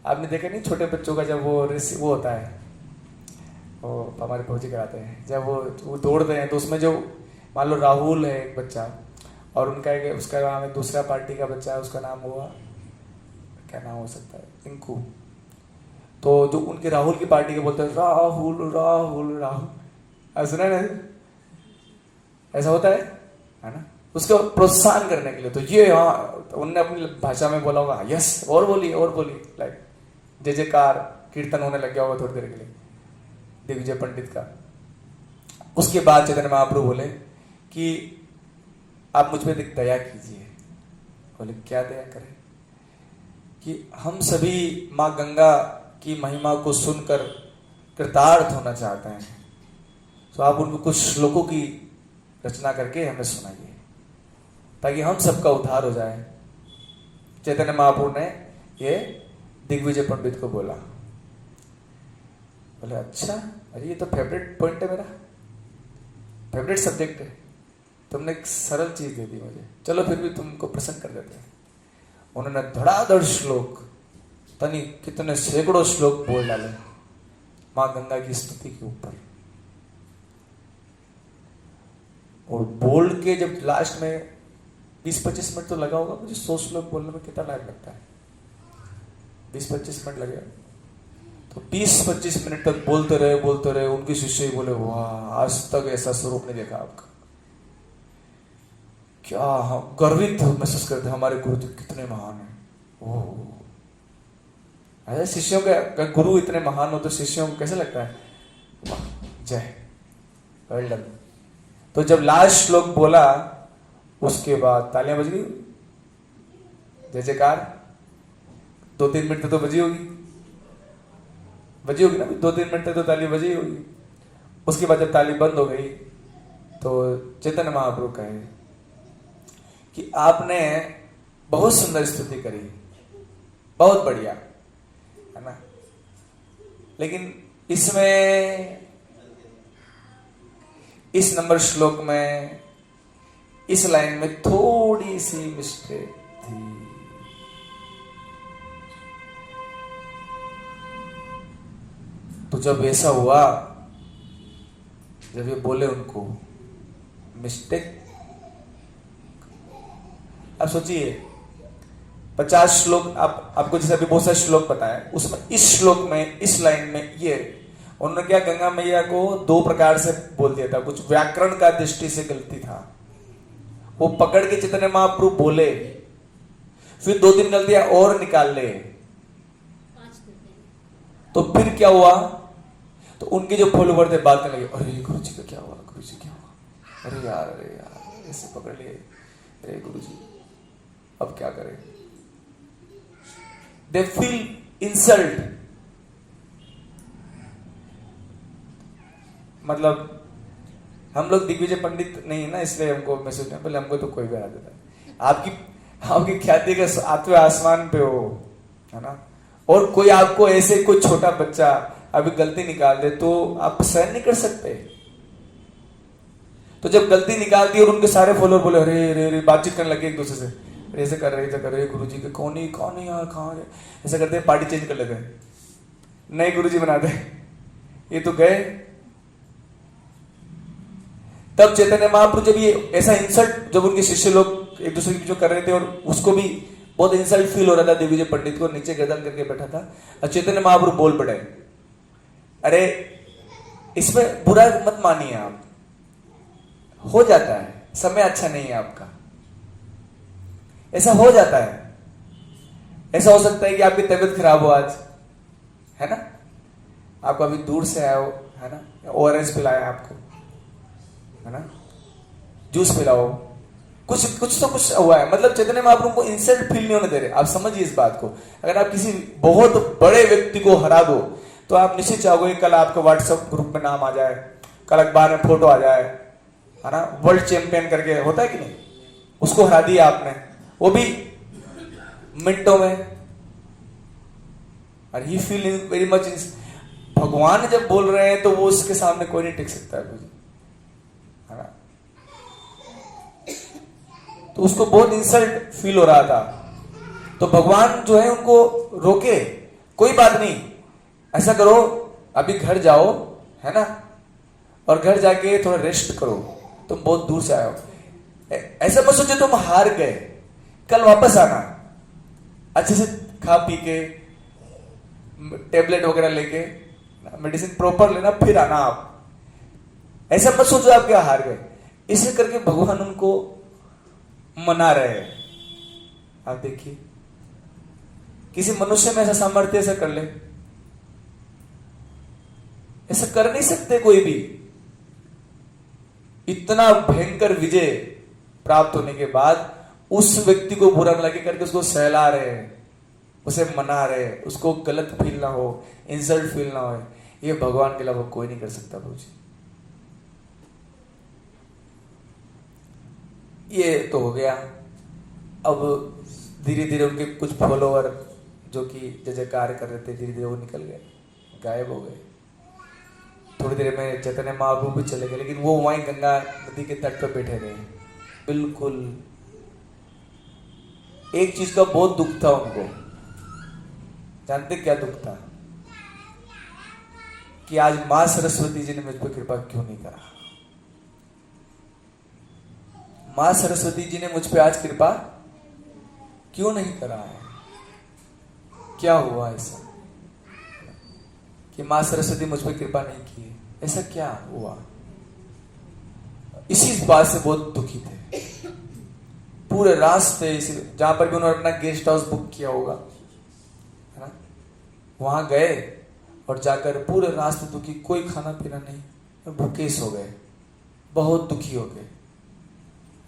आपने देखा नहीं छोटे बच्चों का जब वो होता है वो हमारे फौजी कराते हैं, जब वो दौड़ते हैं तो उसमें जो मान लो राहुल है एक बच्चा, और उनका एक उसका नाम है, दूसरा पार्टी का बच्चा है, उसका नाम हुआ क्या नाम हो सकता है, टिंकू। तो जो उनके राहुल की पार्टी के बोलते हैं राहुल राहुल राहुल, सुना है ना, ऐसा होता है ना, उसको प्रोत्साहन करने के लिए। तो ये हाँ उनने अपनी भाषा में बोला होगा यस, और बोली लाइक जय जयकार कीर्तन होने लग गया होगा थोड़ी देर के लिए दिग्विजय पंडित का। उसके बाद चैतन्य महाप्रभु बोले कि आप मुझ पे दया कीजिए। बोले क्या दया करें? कि हम सभी माँ गंगा की महिमा को सुनकर कृतार्थ होना चाहते हैं, तो आप उनको कुछ श्लोकों की रचना करके हमें सुनाइए ताकि हम सबका उद्धार हो जाए। चैतन्य महाप्रभु ने ये दिग्विजय पंडित को बोला। बोले अच्छा, अरे ये तो फेवरेट पॉइंट है, मेरा फेवरेट सब्जेक्ट है, तुमने एक सरल चीज दे दी मुझे, चलो फिर भी तुमको प्रसन्न कर देते हैं। उन्होंने धड़ाधड़ श्लोक, तनी कितने सैकड़ों श्लोक बोल डाले मां गंगा की स्तुति के ऊपर। और बोल के जब लास्ट में 20-25 मिनट तो लगा होगा मुझे 100 श्लोक बोलने में, कितना टाइम लगता है? 20-25 मिनट लगे। तो 20-25 मिनट तक बोलते रहे। उनके शिष्य ही बोले वाह, आज तक ऐसा स्वरूप नहीं देखा आपका। क्या हम गर्वित महसूस करते, हमारे गुरु जी कितने महान हैं। ओह, ऐसे शिष्यों के गुरु इतने महान हो तो शिष्यों को कैसे लगता है? वाह, जय, वेल डन। तो जब लास्ट श्लोक बोला उसके बाद तालियां बज गई, जय जयकार। 2-3 मिनट तक तो बजी होगी ना, 2-3 मिनट तक तो ताली बजी होगी। उसके बाद जब ताली बंद हो गई तो चैतन्य महाप्रभु कहे कि आपने बहुत सुंदर स्तुति करी, बहुत बढ़िया है ना, लेकिन इसमें इस नंबर श्लोक में इस लाइन में थोड़ी सी मिस्टेक थी। तो जब ऐसा हुआ, जब ये बोले उनको मिस्टेक, अब सोचिए 50 श्लोक आपको जैसे अभी बहुत सारे श्लोक बताए, उसमें इस श्लोक में इस लाइन में ये उन्होंने क्या गंगा मैया को 2 प्रकार से बोल दिया था। कुछ व्याकरण का दृष्टि से गलती था, वो पकड़ के चैतन्य महाप्रभु बोले, फिर 2-3 गलतियां और निकाल ले। तो फिर क्या हुआ, तो उनके जो फॉलोवर थे बात करने लगे, अरे गुरु जी का क्या हुआ, गुरु जी क्या हुआ, अरे यार ऐसे पकड़ लिए, अरे गुरु जी अब क्या करें। दे फील इंसल्ट, मतलब हम लोग दिग्विजय पंडित नहीं है ना, इसलिए हमको महसूस नहीं, पहले हमको तो कोई भी आ देता है। आपकी ख्याति के आठवें आसमान पे हो, है ना, और कोई आपको ऐसे कोई छोटा बच्चा अभी गलती निकाल दे तो आप सहन नहीं कर सकते। तो जब गलती निकाल दी और उनके सारे फॉलोअर बोले अरे बातचीत करने लगे एक दूसरे से, ऐसे कर रहे गुरु जी के कौन ही यार कहाँ है, ऐसा करते हैं पार्टी चेंज कर लेते हैं, नए गुरु जी बनाते हैं, ये तो गए। तब चैतन्य महाप्रभु जब ये ऐसा इंसल्ट, जब उनके शिष्य लोग एक दूसरे की जो कर रहे थे और उसको भी बहुत इंसल्ट फील हो रहा था, दिग्विजय पंडित को नीचे गर्दन करके बैठा था, और चैतन्य महाप्रभु बोल पड़े, अरे इसमें बुरा मत मानिए आप, हो जाता है, समय अच्छा नहीं है आपका, ऐसा हो जाता है। ऐसा हो सकता है कि आपकी तबीयत खराब हो आज, है ना, आपको अभी दूर से आया हो, है ना, ORS पिलाया आपको, है ना, जूस पिलाओ, कुछ तो कुछ हुआ है। मतलब चैतन्य महाप्रभु को इंसल्ट फील नहीं होने दे रहे। आप समझिए इस बात को, अगर आप किसी बहुत बड़े व्यक्ति को हरा दो तो आप निश्चित चाहोगे कल आपका व्हाट्सएप ग्रुप में नाम आ जाए, कल अखबार में फोटो आ जाए, है ना, वर्ल्ड चैंपियन करके, होता है कि नहीं, उसको हरा दिया आपने, वो भी मिनटों में, और ही फील वेरी मच। भगवान जब बोल रहे हैं तो वो उसके सामने कोई नहीं टिक सकता है ना। तो उसको बहुत इंसल्ट फील हो रहा था, तो भगवान जो है उनको रोके, कोई बात नहीं, ऐसा करो अभी घर जाओ, है ना, और घर जाके थोड़ा रेस्ट करो, तुम बहुत दूर से आए हो। ऐसा मत सोचो तुम हार गए, कल वापस आना, अच्छे से खा पी के टेबलेट वगैरह लेके मेडिसिन प्रॉपर लेना, फिर आना। आप ऐसा मत सोचो आप क्या हार गए। इसे करके भगवान उनको मना रहे हैं। आप देखिए किसी मनुष्य में ऐसा सामर्थ्य ऐसा कर ले, ऐसा कर नहीं सकते कोई भी। इतना भयंकर विजय प्राप्त होने के बाद उस व्यक्ति को बुरा न लगे करके उसको सहला रहे हैं, उसे मना रहे हैं, उसको गलत फील ना हो, इंसल्ट फील ना हो। ये भगवान के अलावा कोई नहीं कर सकता प्रभु जी। ये तो हो गया। अब धीरे धीरे उनके कुछ फॉलोअर जो कि जय जयकार कर रहे थे, धीरे धीरे वो निकल गए, गायब हो गए। थोड़ी देर में चैतन्य महाप्रभु भी चले गए, लेकिन वो वहीं गंगा नदी के तट पर बैठे रहे। बिल्कुल एक चीज का बहुत दुख था उनको। जानते क्या दुख था? कि आज मां सरस्वती जी ने मुझ पर कृपा क्यों नहीं करा। मां सरस्वती जी ने मुझ पे आज कृपा क्यों नहीं करा है? क्या हुआ ऐसा कि मां सरस्वती मुझ पे कृपा नहीं की? ऐसा क्या हुआ? इसी बात से बहुत दुखी थे। पूरे रास्ते जहां पर भी उन्होंने अपना गेस्ट हाउस बुक किया होगा, है ना, वहां गए और जाकर पूरे रास्ते दुखी, कोई खाना पीना नहीं, भूखे सो गए, बहुत दुखी हो गए,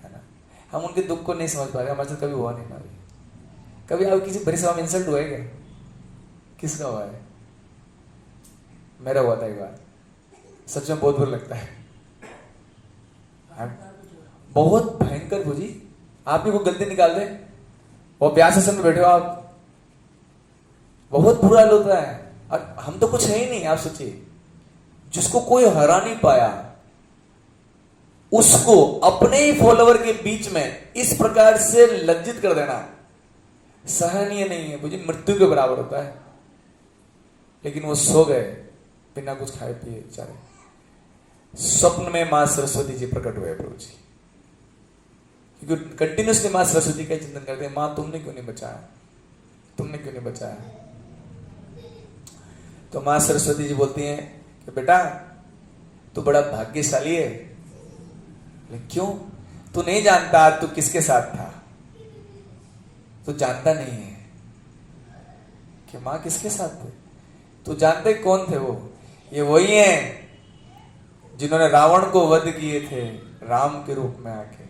है ना। हम उनके दुख को नहीं समझ पा रहे, हमारे साथ कभी हुआ नहीं ना। कभी आप किसी बड़ी सभा में इंसल्ट हुआ है क्या? किसका हुआ है? मेरा हुआ था एक बार, सच में बहुत बुरा लगता है। बहुत भयंकर भूजी, आप भी वो गलती निकाल दे, वो अभ्यास आसन में बैठे हो आप, बहुत बुरा हाल होता है। और हम तो कुछ है ही नहीं। आप सोचिए, जिसको कोई हरा नहीं पाया उसको अपने ही फॉलोवर के बीच में इस प्रकार से लज्जित कर देना सहनीय नहीं है मुझे, मृत्यु के बराबर होता है। लेकिन वो सो गए बिना कुछ खाए पिए बेचारे। स्वप्न में मां सरस्वती जी प्रकट हुए प्रभु जी, क्योंकि कंटिन्यूसली मां सरस्वती का चिंतन करते हैं, मां तुमने क्यों नहीं बचाया, तुमने क्यों नहीं बचाया। तो मां सरस्वती जी बोलती हैं कि बेटा तू बड़ा भाग्यशाली है। लेकिन क्यों? तू नहीं जानता तू किसके साथ था, तू जानता नहीं है कि मां किसके साथ थे। तू जानते कौन थे वो? ये वही हैं जिन्होंने रावण को वध किए थे राम के रूप में आके।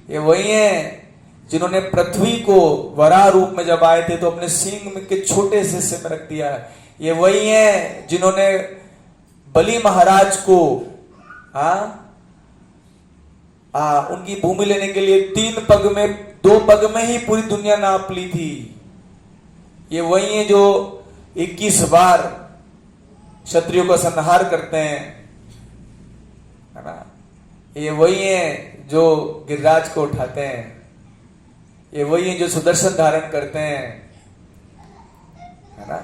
ये वही हैं जिन्होंने पृथ्वी को वराह रूप में जब आए थे तो अपने सींग में के छोटे से हिस्से में रख दिया। ये वही हैं जिन्होंने बलि महाराज को उनकी भूमि लेने के लिए 2 पग में ही पूरी दुनिया नाप ली थी। ये वही हैं जो 21 बार क्षत्रियों का संहार करते हैं, है ना। ये वही हैं जो गिरिराज को उठाते हैं। ये वही हैं जो सुदर्शन धारण करते हैं, है ना।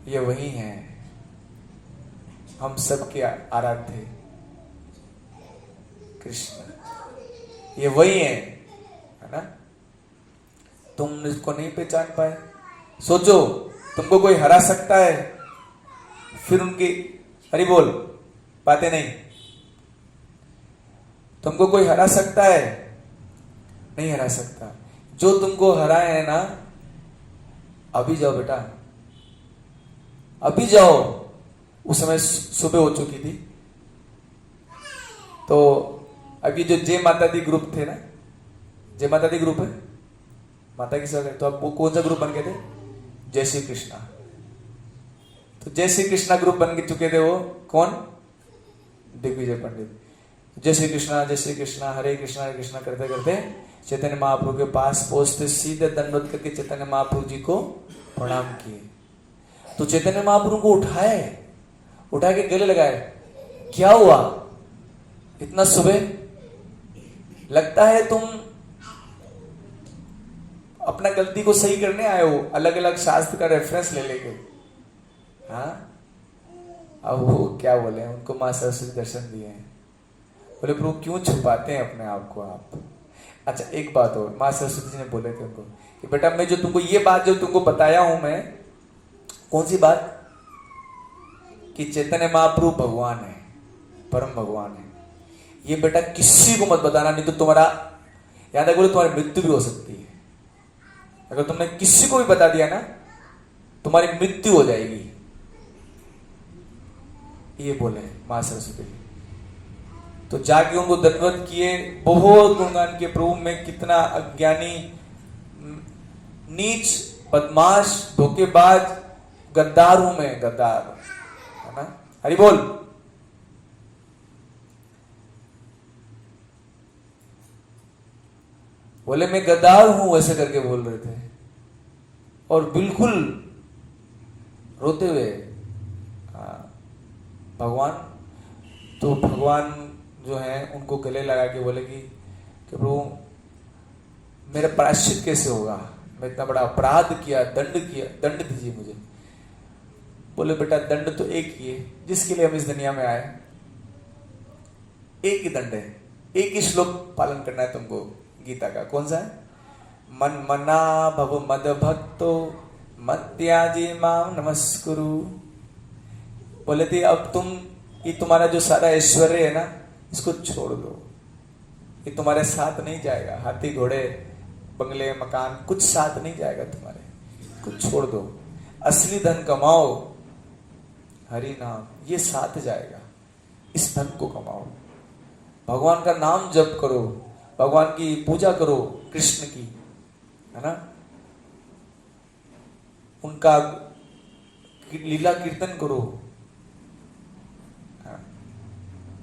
ये वही हैं हम सबके आराध्य कृष्ण। ये वही हैं, है ना। तुम इसको नहीं पहचान पाए। सोचो तुमको कोई हरा सकता है, फिर उनकी हरि बोल बातें नहीं। तुमको कोई हरा सकता है? नहीं हरा सकता। जो तुमको हराए है ना, अभी जाओ बेटा, अभी जाओ। उस समय सुबह हो चुकी थी। तो अभी जो जय माता दी ग्रुप थे ना, जय माता दी ग्रुप है, माता की सेवा। तो आप वो कौन सा ग्रुप बन गए थे? जय श्री कृष्णा। तो जय श्री कृष्णा ग्रुप बन चुके थे। वो कौन? दिग्विजय पंडित। जय श्री कृष्णा हरे कृष्णा करते करते चैतन्य महाप्रभु के पास पहुंचते सीधे दंडवत करके चैतन्य महाप्रभु जी को प्रणाम किए। तो चैतन्य महाप्रभु को उठा के गले लगाए। क्या हुआ इतना सुबह? लगता है तुम अपना गलती को सही करने आए हो, अलग अलग शास्त्र का रेफरेंस ले लेके। हाँ, अब वो क्या बोले, उनको माँ सरस्वती दर्शन दिए हैं। बोले प्रभु क्यों छुपाते हैं अपने आप को आप? अच्छा एक बात और, माँ सरस्वती जी ने बोले थे उनको कि बेटा मैं जो तुमको ये बात जो तुमको बताया हूं मैं, कौन सी बात? कि चैतन्य महाप्रभु भगवान है, परम भगवान है, ये बेटा किसी को मत बताना, नहीं तो तुम्हारा, यहां तक बोले तुम्हारी मृत्यु भी हो सकती है। अगर तुमने किसी को भी बता दिया ना, तुम्हारी मृत्यु हो जाएगी, ये बोले मां सरस्वती। तो जाके उनको दंडवत किए, बहुत गुणगान किए प्रभु में कितना अज्ञानी, नीच, बदमाश, धोखेबाज, गद्दार हूं मैं, गद्दार, है ना? हरि बोल। बोले मैं गद्दार हूं, ऐसे करके बोल रहे थे, और बिल्कुल रोते हुए। भगवान, तो भगवान जो है उनको गले लगा के बोले कि प्रभु मेरा प्रायश्चित कैसे होगा, मैं इतना बड़ा अपराध किया, दंड किया, दंड दीजिए मुझे। बोले बेटा दंड तो एक ही है, जिसके लिए हम इस दुनिया में आए, एक ही दंड है, एक ही श्लोक पालन करना है तुमको गीता का। कौन सा है? मन मना भव मद भक्तो मत्याजी माम नमस्कुरु। बोले थे अब तुम, ये तुम्हारा जो सारा ऐश्वर्य है ना, इसको छोड़ दो, ये तुम्हारे साथ नहीं जाएगा, हाथी घोड़े बंगले मकान कुछ साथ नहीं जाएगा तुम्हारे, कुछ छोड़ दो, असली धन कमाओ, हरि नाम, ये साथ जाएगा, इस धन को कमाओ, भगवान का नाम जप करो, भगवान की पूजा करो, कृष्ण की, है ना, उनका लीला कीर्तन करो,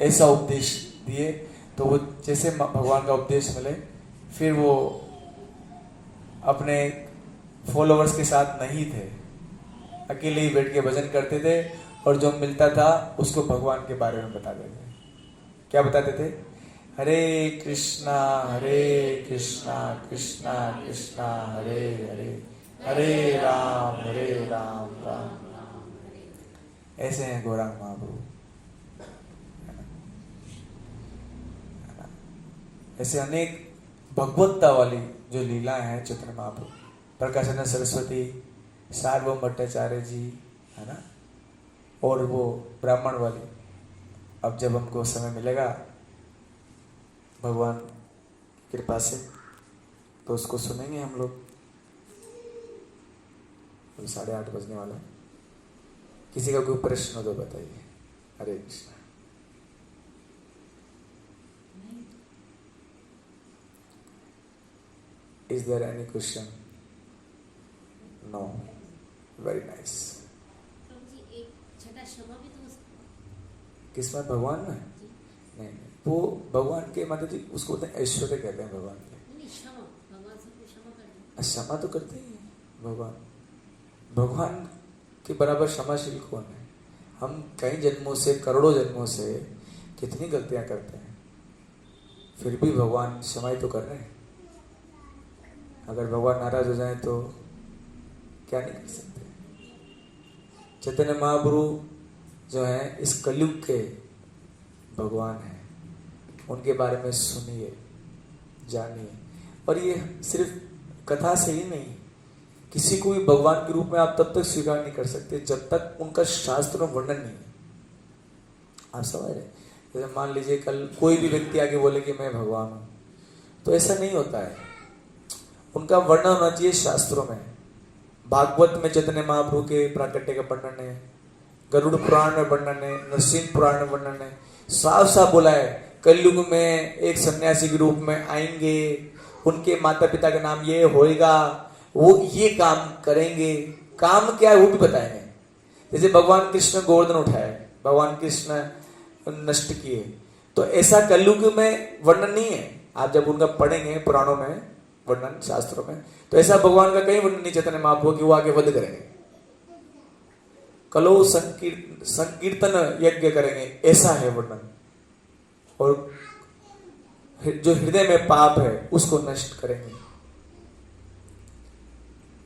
ऐसा उपदेश दिए। तो वो जैसे भगवान का उपदेश मिले, फिर वो अपने फॉलोअर्स के साथ नहीं थे, अकेले ही बैठ के भजन करते थे, और जो मिलता था उसको भगवान के बारे में बताते थे। क्या बताते थे? हरे कृष्णा कृष्णा कृष्णा हरे हरे, हरे राम राम राम। ऐसे हैं गौरांग महाप्रभु। ऐसे अनेक भगवत्ता वाली जो लीलाएं हैं चैतन्य महाप्रभु, प्रकाशानंद सरस्वती, सार्वभौम भट्टाचार्य जी, है ना, और वो ब्राह्मण वाली, अब जब हमको समय मिलेगा भगवान की कृपा से तो उसको सुनेंगे हम लोग। 8:30 बजने वाला है। किसी का कोई प्रश्न हो तो बताइए। हरे Krishna. Is there any question? No. Very nice. किसमें? भगवान में? नहीं, वो भगवान के मतलब जी उसको बोलते हैं ऐश्वर्य, कहते हैं भगवान के। क्षमा तो करते ही भगवान। भगवान के बराबर क्षमाशील कौन है? हम कई जन्मों से, करोड़ों जन्मों से कितनी गलतियां करते हैं, फिर भी भगवान क्षमा ही तो कर रहे हैं। अगर भगवान नाराज हो जाए तो क्या नहीं कर सकते। चैतन्य महाप्रभु जो है इस कलयुग के भगवान हैं, उनके बारे में सुनिए, जानिए। और ये सिर्फ कथा से ही नहीं, किसी को भी भगवान के रूप में आप तब तक स्वीकार नहीं कर सकते जब तक उनका शास्त्र में वर्णन नहीं है। आप समझ रहे? जैसे मान लीजिए कल कोई भी व्यक्ति आके बोले कि मैं भगवान हूं, तो ऐसा नहीं होता है। उनका वर्णन होना चाहिए शास्त्रों में। भागवत में चैतन्य महाप्रभु के प्राकट्य का वर्णन है, गरुड़ पुराण में वर्णन है, नरसिंह पुराण में वर्णन है। साफ साफ बोला है कलयुग में एक सन्यासी के रूप में आएंगे, उनके माता पिता का नाम ये होएगा, वो ये काम करेंगे। काम क्या है वो भी बताएंगे। जैसे भगवान कृष्ण गोवर्धन उठाए, भगवान कृष्ण नष्ट किए, तो ऐसा कलयुग में वर्णन नहीं है। आप जब उनका पढ़ेंगे पुराणों में वर्णन, शास्त्रों में, तो ऐसा भगवान का कहीं वर्णन नहीं चैतन्य महाप्रभु की वो आगे वध करेंगे, कलो संकीर्तन यज्ञ करेंगे, ऐसा है वर्णन। और जो हृदय में पाप है उसको नष्ट करेंगे।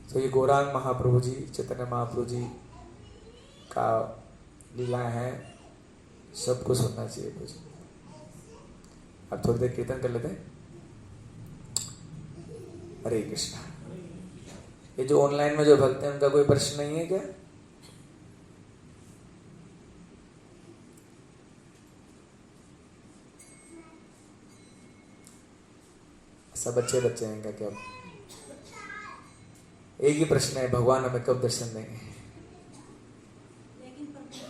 तो ये गौरांग महाप्रभु जी, चैतन्य महाप्रभु जी का लीलाएं हैं, सबको सुनना चाहिए मुझे। अब थोड़ी देर कीर्तन कर लेते हैं। हरे कृष्णा। ये जो ऑनलाइन में जो भक्त हैं उनका कोई प्रश्न नहीं है क्या? सब अच्छे बच्चे हैं क्या? एक ही प्रश्न है, भगवान हमें कब दर्शन देंगे? लेकिन दर्शन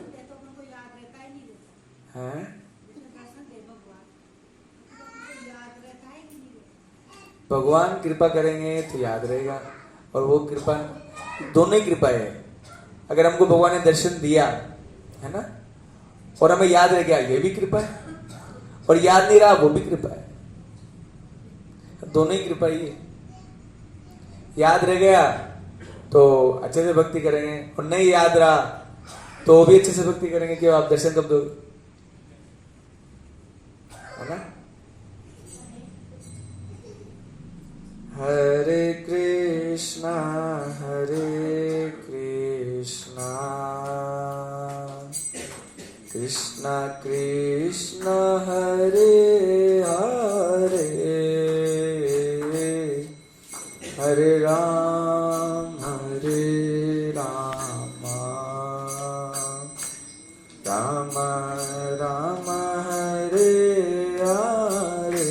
दे तो हमको याद रहता ही नहीं रहता। हैं? दर्शन दे भगवान, हमको याद रहता ही नहीं रहता। भगवान कृपा करेंगे तो याद रहेगा, और वो कृपा दोनों ही कृपा है। अगर हमको भगवान ने दर्शन दिया है ना, और हमें याद रह गया, ये भी कृपा है, और याद नहीं रहा, वो भी कृपा है। दोनों ही कृपा ही है। याद रह गया तो अच्छे से भक्ति करेंगे, और नहीं याद रहा तो भी अच्छे से भक्ति करेंगे। कि आप दर्शन कब दोगे, है ना? हरे कृष्णा कृष्णा कृष्णा हरे हरे, हरे राम राम राम हरे हरे।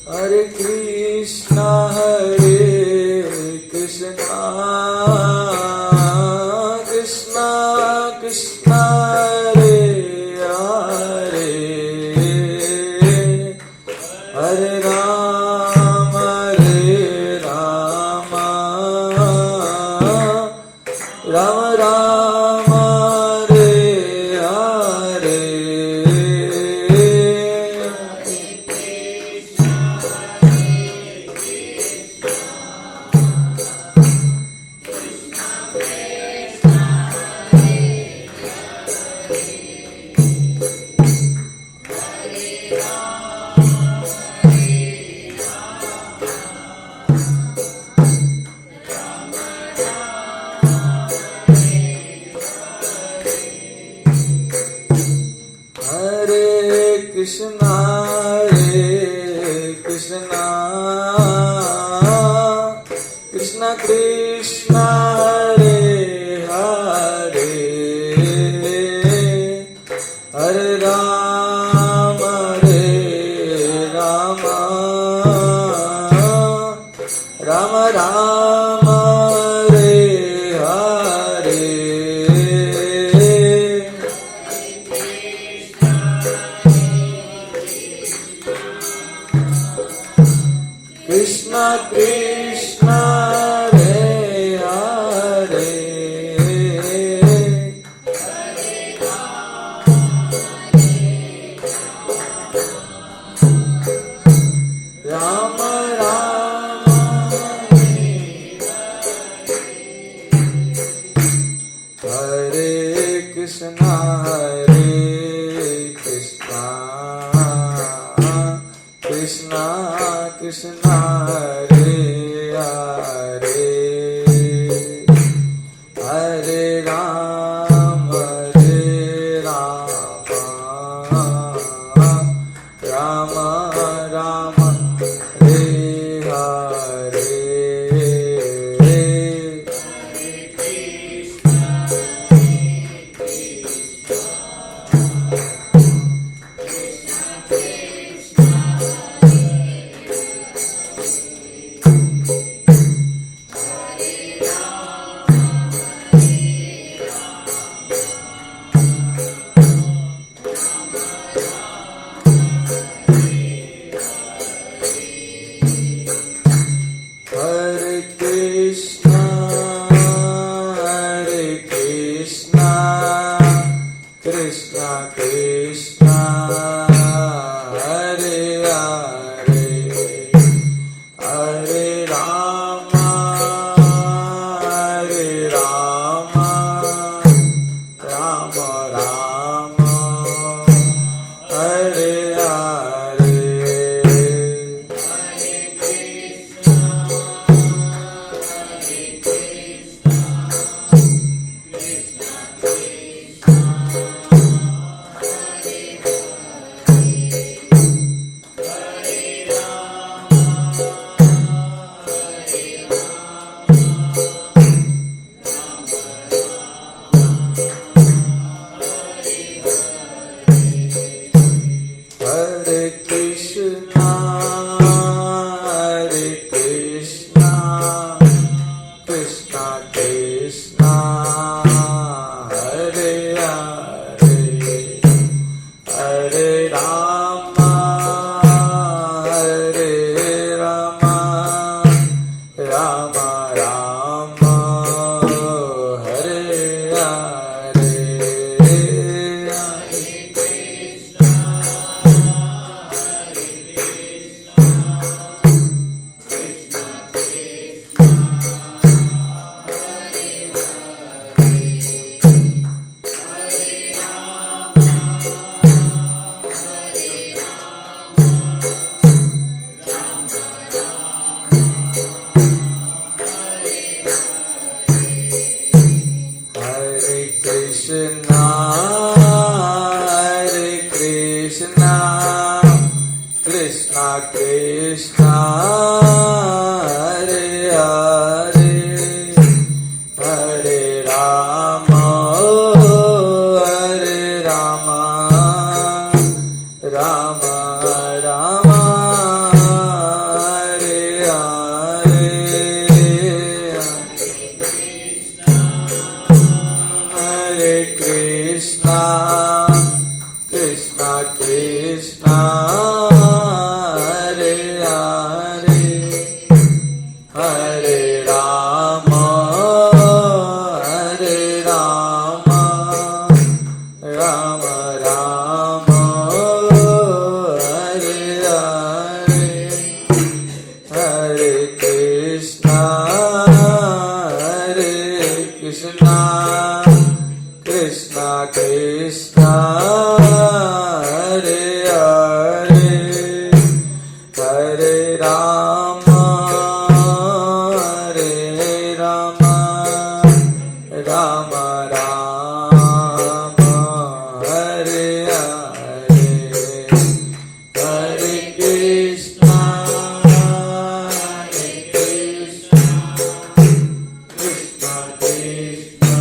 हरे कृष्णा कृष्णा कृष्णा हरे हरे, हरे राम राम राम हरे हरे। कृष्णा कृष्णा कृष्णा हरे हरे, हरे राम राम राम हरे हरे। कृष्णा कृष्णा हरे हरे, राम राम हरे कृष्णा कृष्णा कृष्णा हरे हरे, हरे Ram Ram Ram Hare Hare. Krishna Hare Hare Hare Rama Rama Rama Hare Hare Hare Krishna, Krishna Krishna, Hare Hare, Hare Rama, Rama Rama, Hare Hare. Hare Krishna, Krishna Krishna, Hare Hare, Hare Rama, Rama Rama, Hare Hare. Hare Krishna, Krishna Krishna, Hare Hare, Hare Rama, Rama Rama, Hare Hare, Hare Krishna, Krishna Krishna, Hare Hare, Hare Rama, Rama Rama, Hare Hare, Hare Krishna, Krishna Krishna,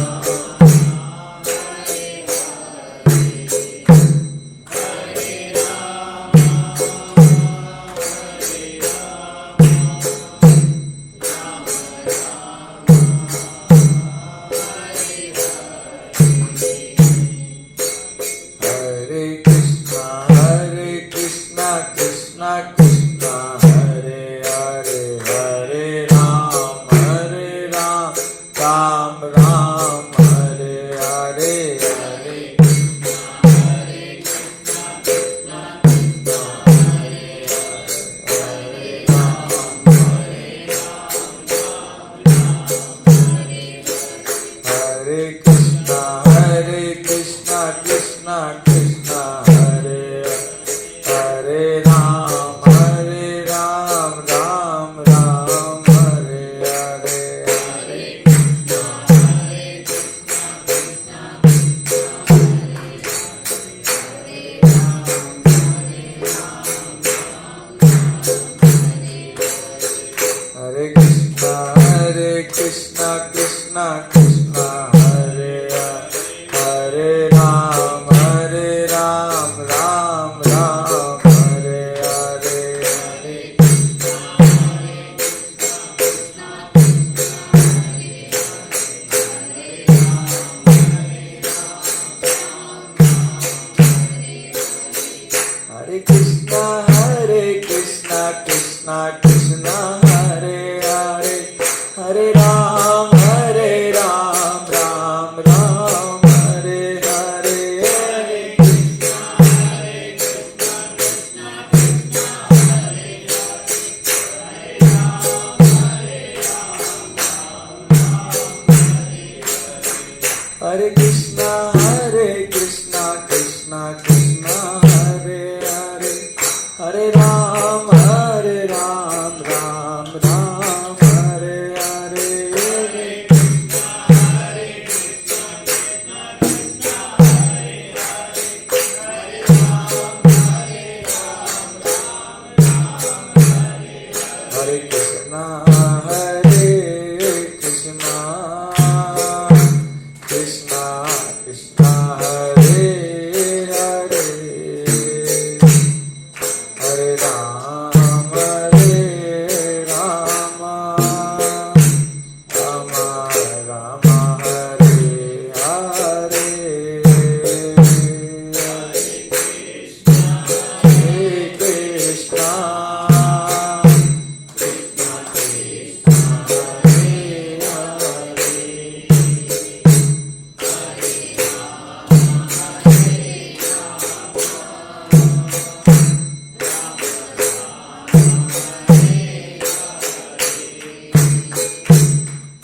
हरे कृष्णा कृष्णा कृष्णा हरे हरे, हरे राम राम राम हरे हरे। हरे कृष्णा कृष्णा कृष्णा हरे हरे, हरे राम राम राम हरे हरे।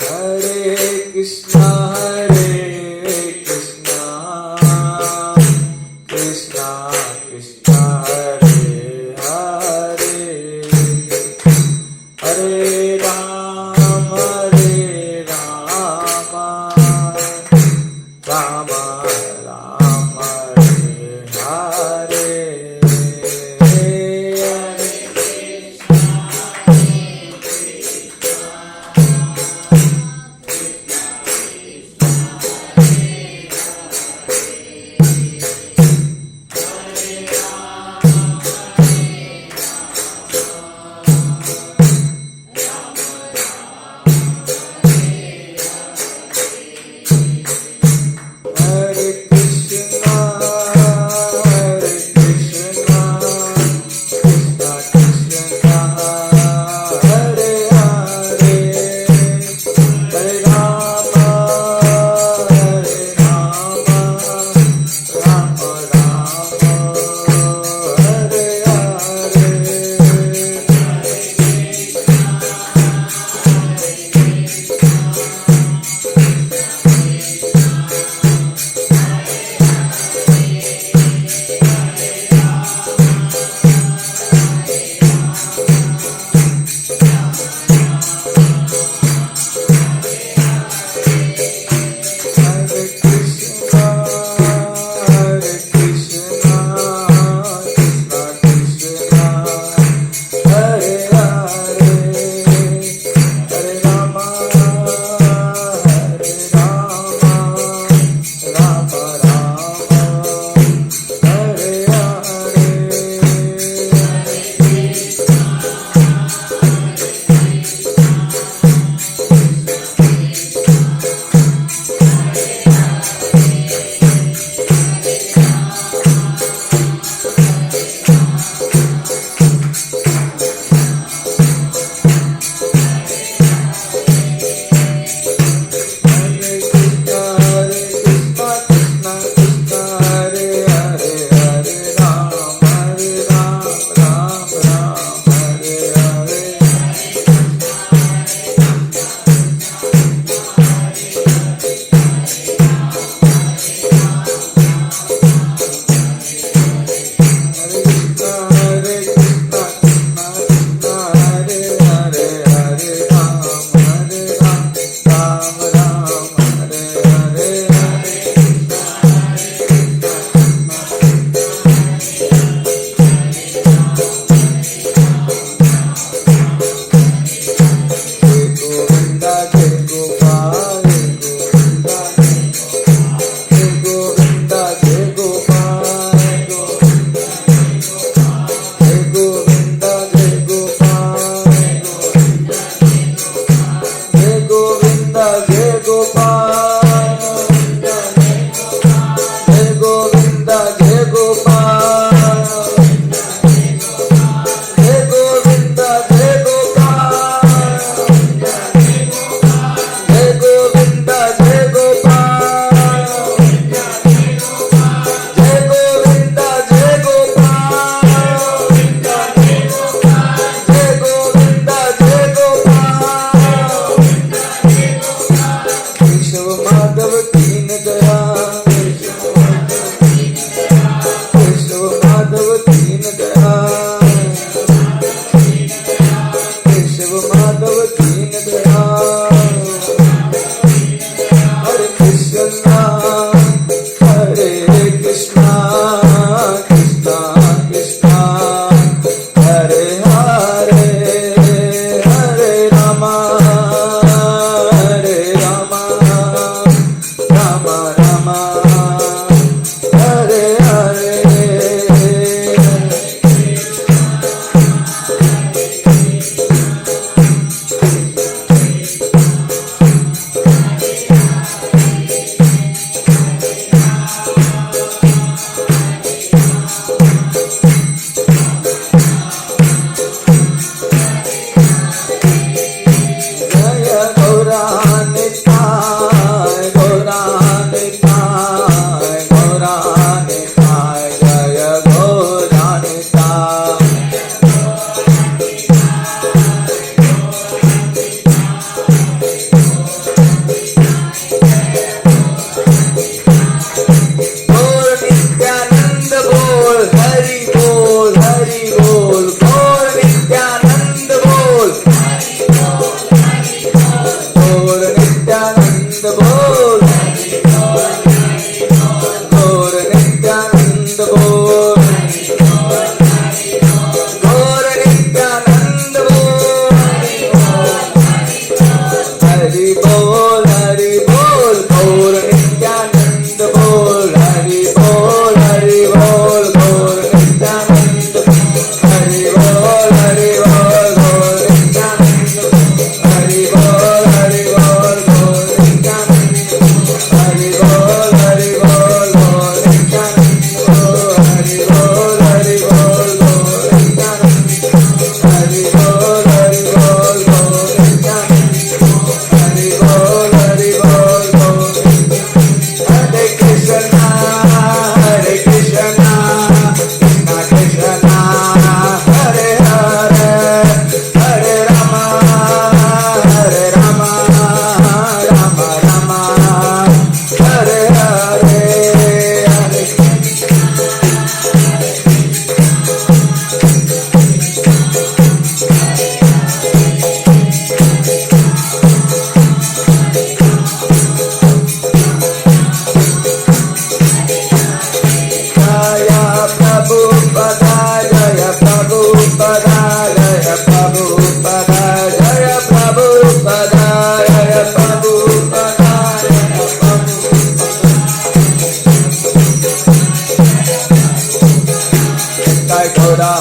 हरे कृष्णा कृष्णा कृष्णा कृष्णा हरे हरे, हरे राम राम राम हरे हरे। हरे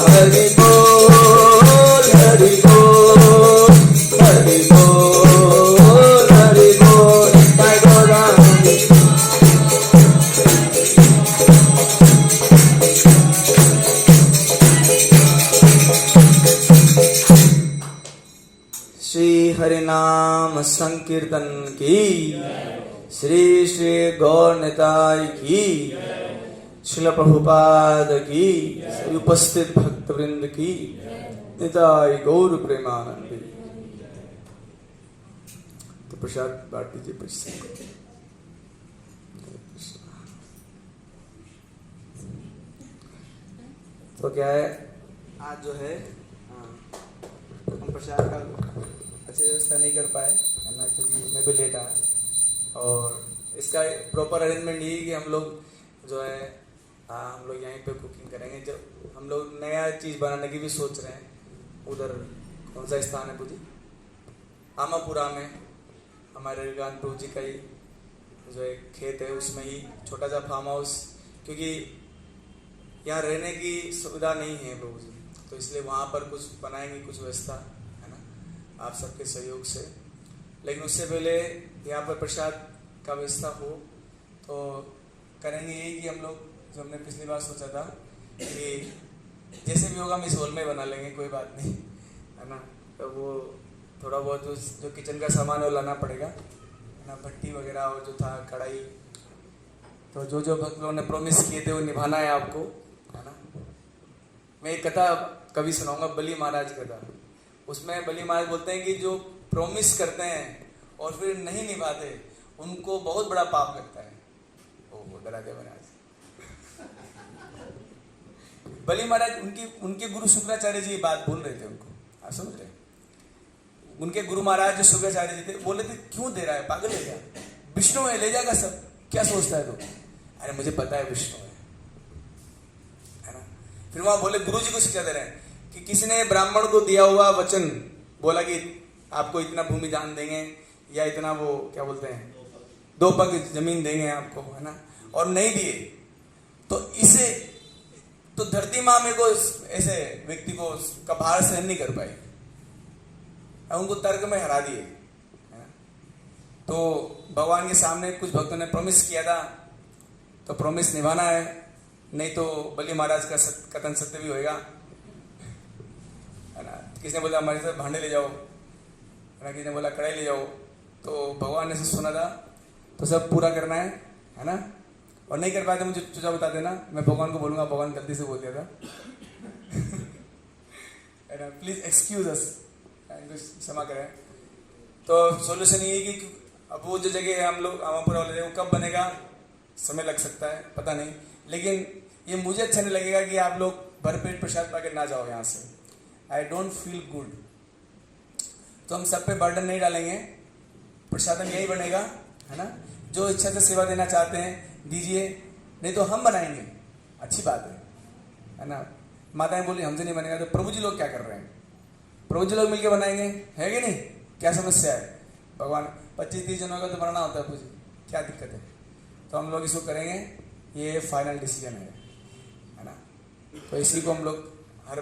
हरि बोल हरि बोल हरि बोल हरि बोल जय गौरांग श्री हरिनाम संकीर्तन की श्री श्री गौर निताय की श्रील प्रभुपाद की सभी उपस्थित भक्त वृंद की निताय गौर प्रेमानंद। तो प्रसाद बांट दीजिए प्रसाद। तो क्या है आज जो है हम प्रसाद का अच्छी व्यवस्था नहीं कर पाए है ना, क्योंकि मैं भी लेट आया। और इसका प्रॉपर अरेंजमेंट यही कि हम लोग जो है हम लोग यहीं पे कुकिंग करेंगे। जब हम लोग नया चीज़ बनाने की भी सोच रहे हैं, उधर कौन सा स्थान है पूजी, आमापुरा में हमारे रविकांत प्रभु जी का ही जो एक खेत है, उसमें ही छोटा सा फार्म हाउस, क्योंकि यहाँ रहने की सुविधा नहीं है प्रभु जी, तो इसलिए वहाँ पर कुछ बनाएंगे, कुछ व्यवस्था है ना आप सबके सहयोग से। लेकिन उससे पहले यहाँ पर प्रसाद का व्यवस्था हो तो करेंगे यही कि हम लोग जो हमने पिछली बार सोचा था कि जैसे भी होगा हम इस हॉल में बना लेंगे, कोई बात नहीं है ना। तो वो थोड़ा बहुत जो किचन का सामान है वो लाना पड़ेगा है ना, भट्टी वगैरह और जो था कढ़ाई, तो जो जो भक्त लोगों ने प्रॉमिस किए थे वो निभाना है आपको है ना। मैं एक कथा कभी सुनाऊंगा, बली महाराज कथा। उसमें बली महाराज बोलते हैं कि जो प्रॉमिस करते हैं और फिर नहीं निभाते उनको बहुत बड़ा पाप लगता है। वो डराते महाराज बली महाराज उनके गुरु शुक्राचार्य जी बात बोल रहे थे उनको, आप समझ रहे। उनके गुरु महाराज जो शुक्राचार्य जी थे बोले थे क्यों दे रहा है, पागल है क्या, विष्णु है ले जाएगा सब, क्या सोचता है तू। अरे मुझे पता है विष्णु है ना। फिर वहां बोले गुरु जी को शिक्षा दे रहे हैं कि किसी ने ब्राह्मण को दिया हुआ वचन बोला कि आपको इतना भूमि दान देंगे या इतना वो क्या बोलते हैं 2 पग जमीन देंगे आपको है ना, और नहीं दिए तो धरती माँ में को ऐसे व्यक्ति को का भार सहन नहीं कर पाई, उनको तर्क में हरा दिए है ना। तो भगवान के सामने कुछ भक्तों ने प्रॉमिस किया था, तो प्रॉमिस निभाना है, नहीं तो बलि महाराज का कथन सत्य भी होएगा है ना। किसी ने बोला हमारे साथ भांडे ले जाओ है ना, किसी ने बोला कढ़ाई ले जाओ, तो भगवान ने सुना था तो सब पूरा करना है ना। और नहीं कर पाए तो मुझे चुचा बता देना, मैं भगवान को बोलूंगा भगवान गलती से बोल दिया था है ना, प्लीज एक्सक्यूज अस, क्षमा करें। तो सॉल्यूशन ये है कि अब वो जो जगह हम लोग आमापुरा वाले वो कब बनेगा, समय लग सकता है पता नहीं, लेकिन ये मुझे अच्छा नहीं लगेगा कि आप लोग भरपेट प्रसाद पाके ना जाओ यहाँ से। I don't feel good. तो हम सब पे बर्डन नहीं डालेंगे, प्रसादम यही बनेगा है ना। जो इच्छा से सेवा देना चाहते हैं दीजिए, नहीं तो हम बनाएंगे, अच्छी बात है ना। माताएं बोली हमसे नहीं बनेगा, तो प्रभु जी लोग क्या कर रहे हैं, प्रभु जी लोग मिलकर बनाएंगे, है कि नहीं, क्या समस्या है। भगवान 25-30 जनों का तो बनाना होता है पूजी, क्या दिक्कत है। तो हम लोग इसको करेंगे, ये फाइनल डिसीजन है ना। तो इसी को हम लोग हर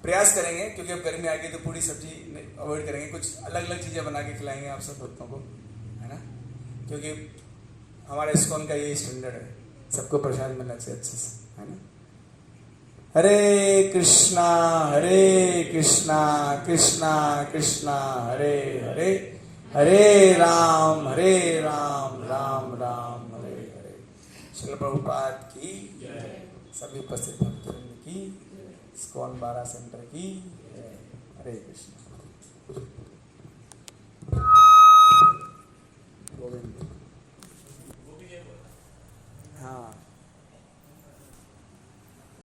प्रयास करेंगे, क्योंकि अब गर्मी आ गई तो पूरी सब्जी अवॉइड करेंगे, कुछ अलग अलग चीज़ें बना के खिलाएंगे आप सब भक्तों को है ना, क्योंकि हमारे इस्कॉन का ये स्टैंडर्ड है, सबको प्रसाद मिलना चाहिए अच्छे से है ना। हरे कृष्णा कृष्णा कृष्णा हरे हरे, हरे राम राम राम हरे हरे। श्रील प्रभुपाद की, सभी उपस्थित भक्तवृंद की, इस्कॉन 12 सेंटर की, हरे कृष्णा। गोविंद। हाँ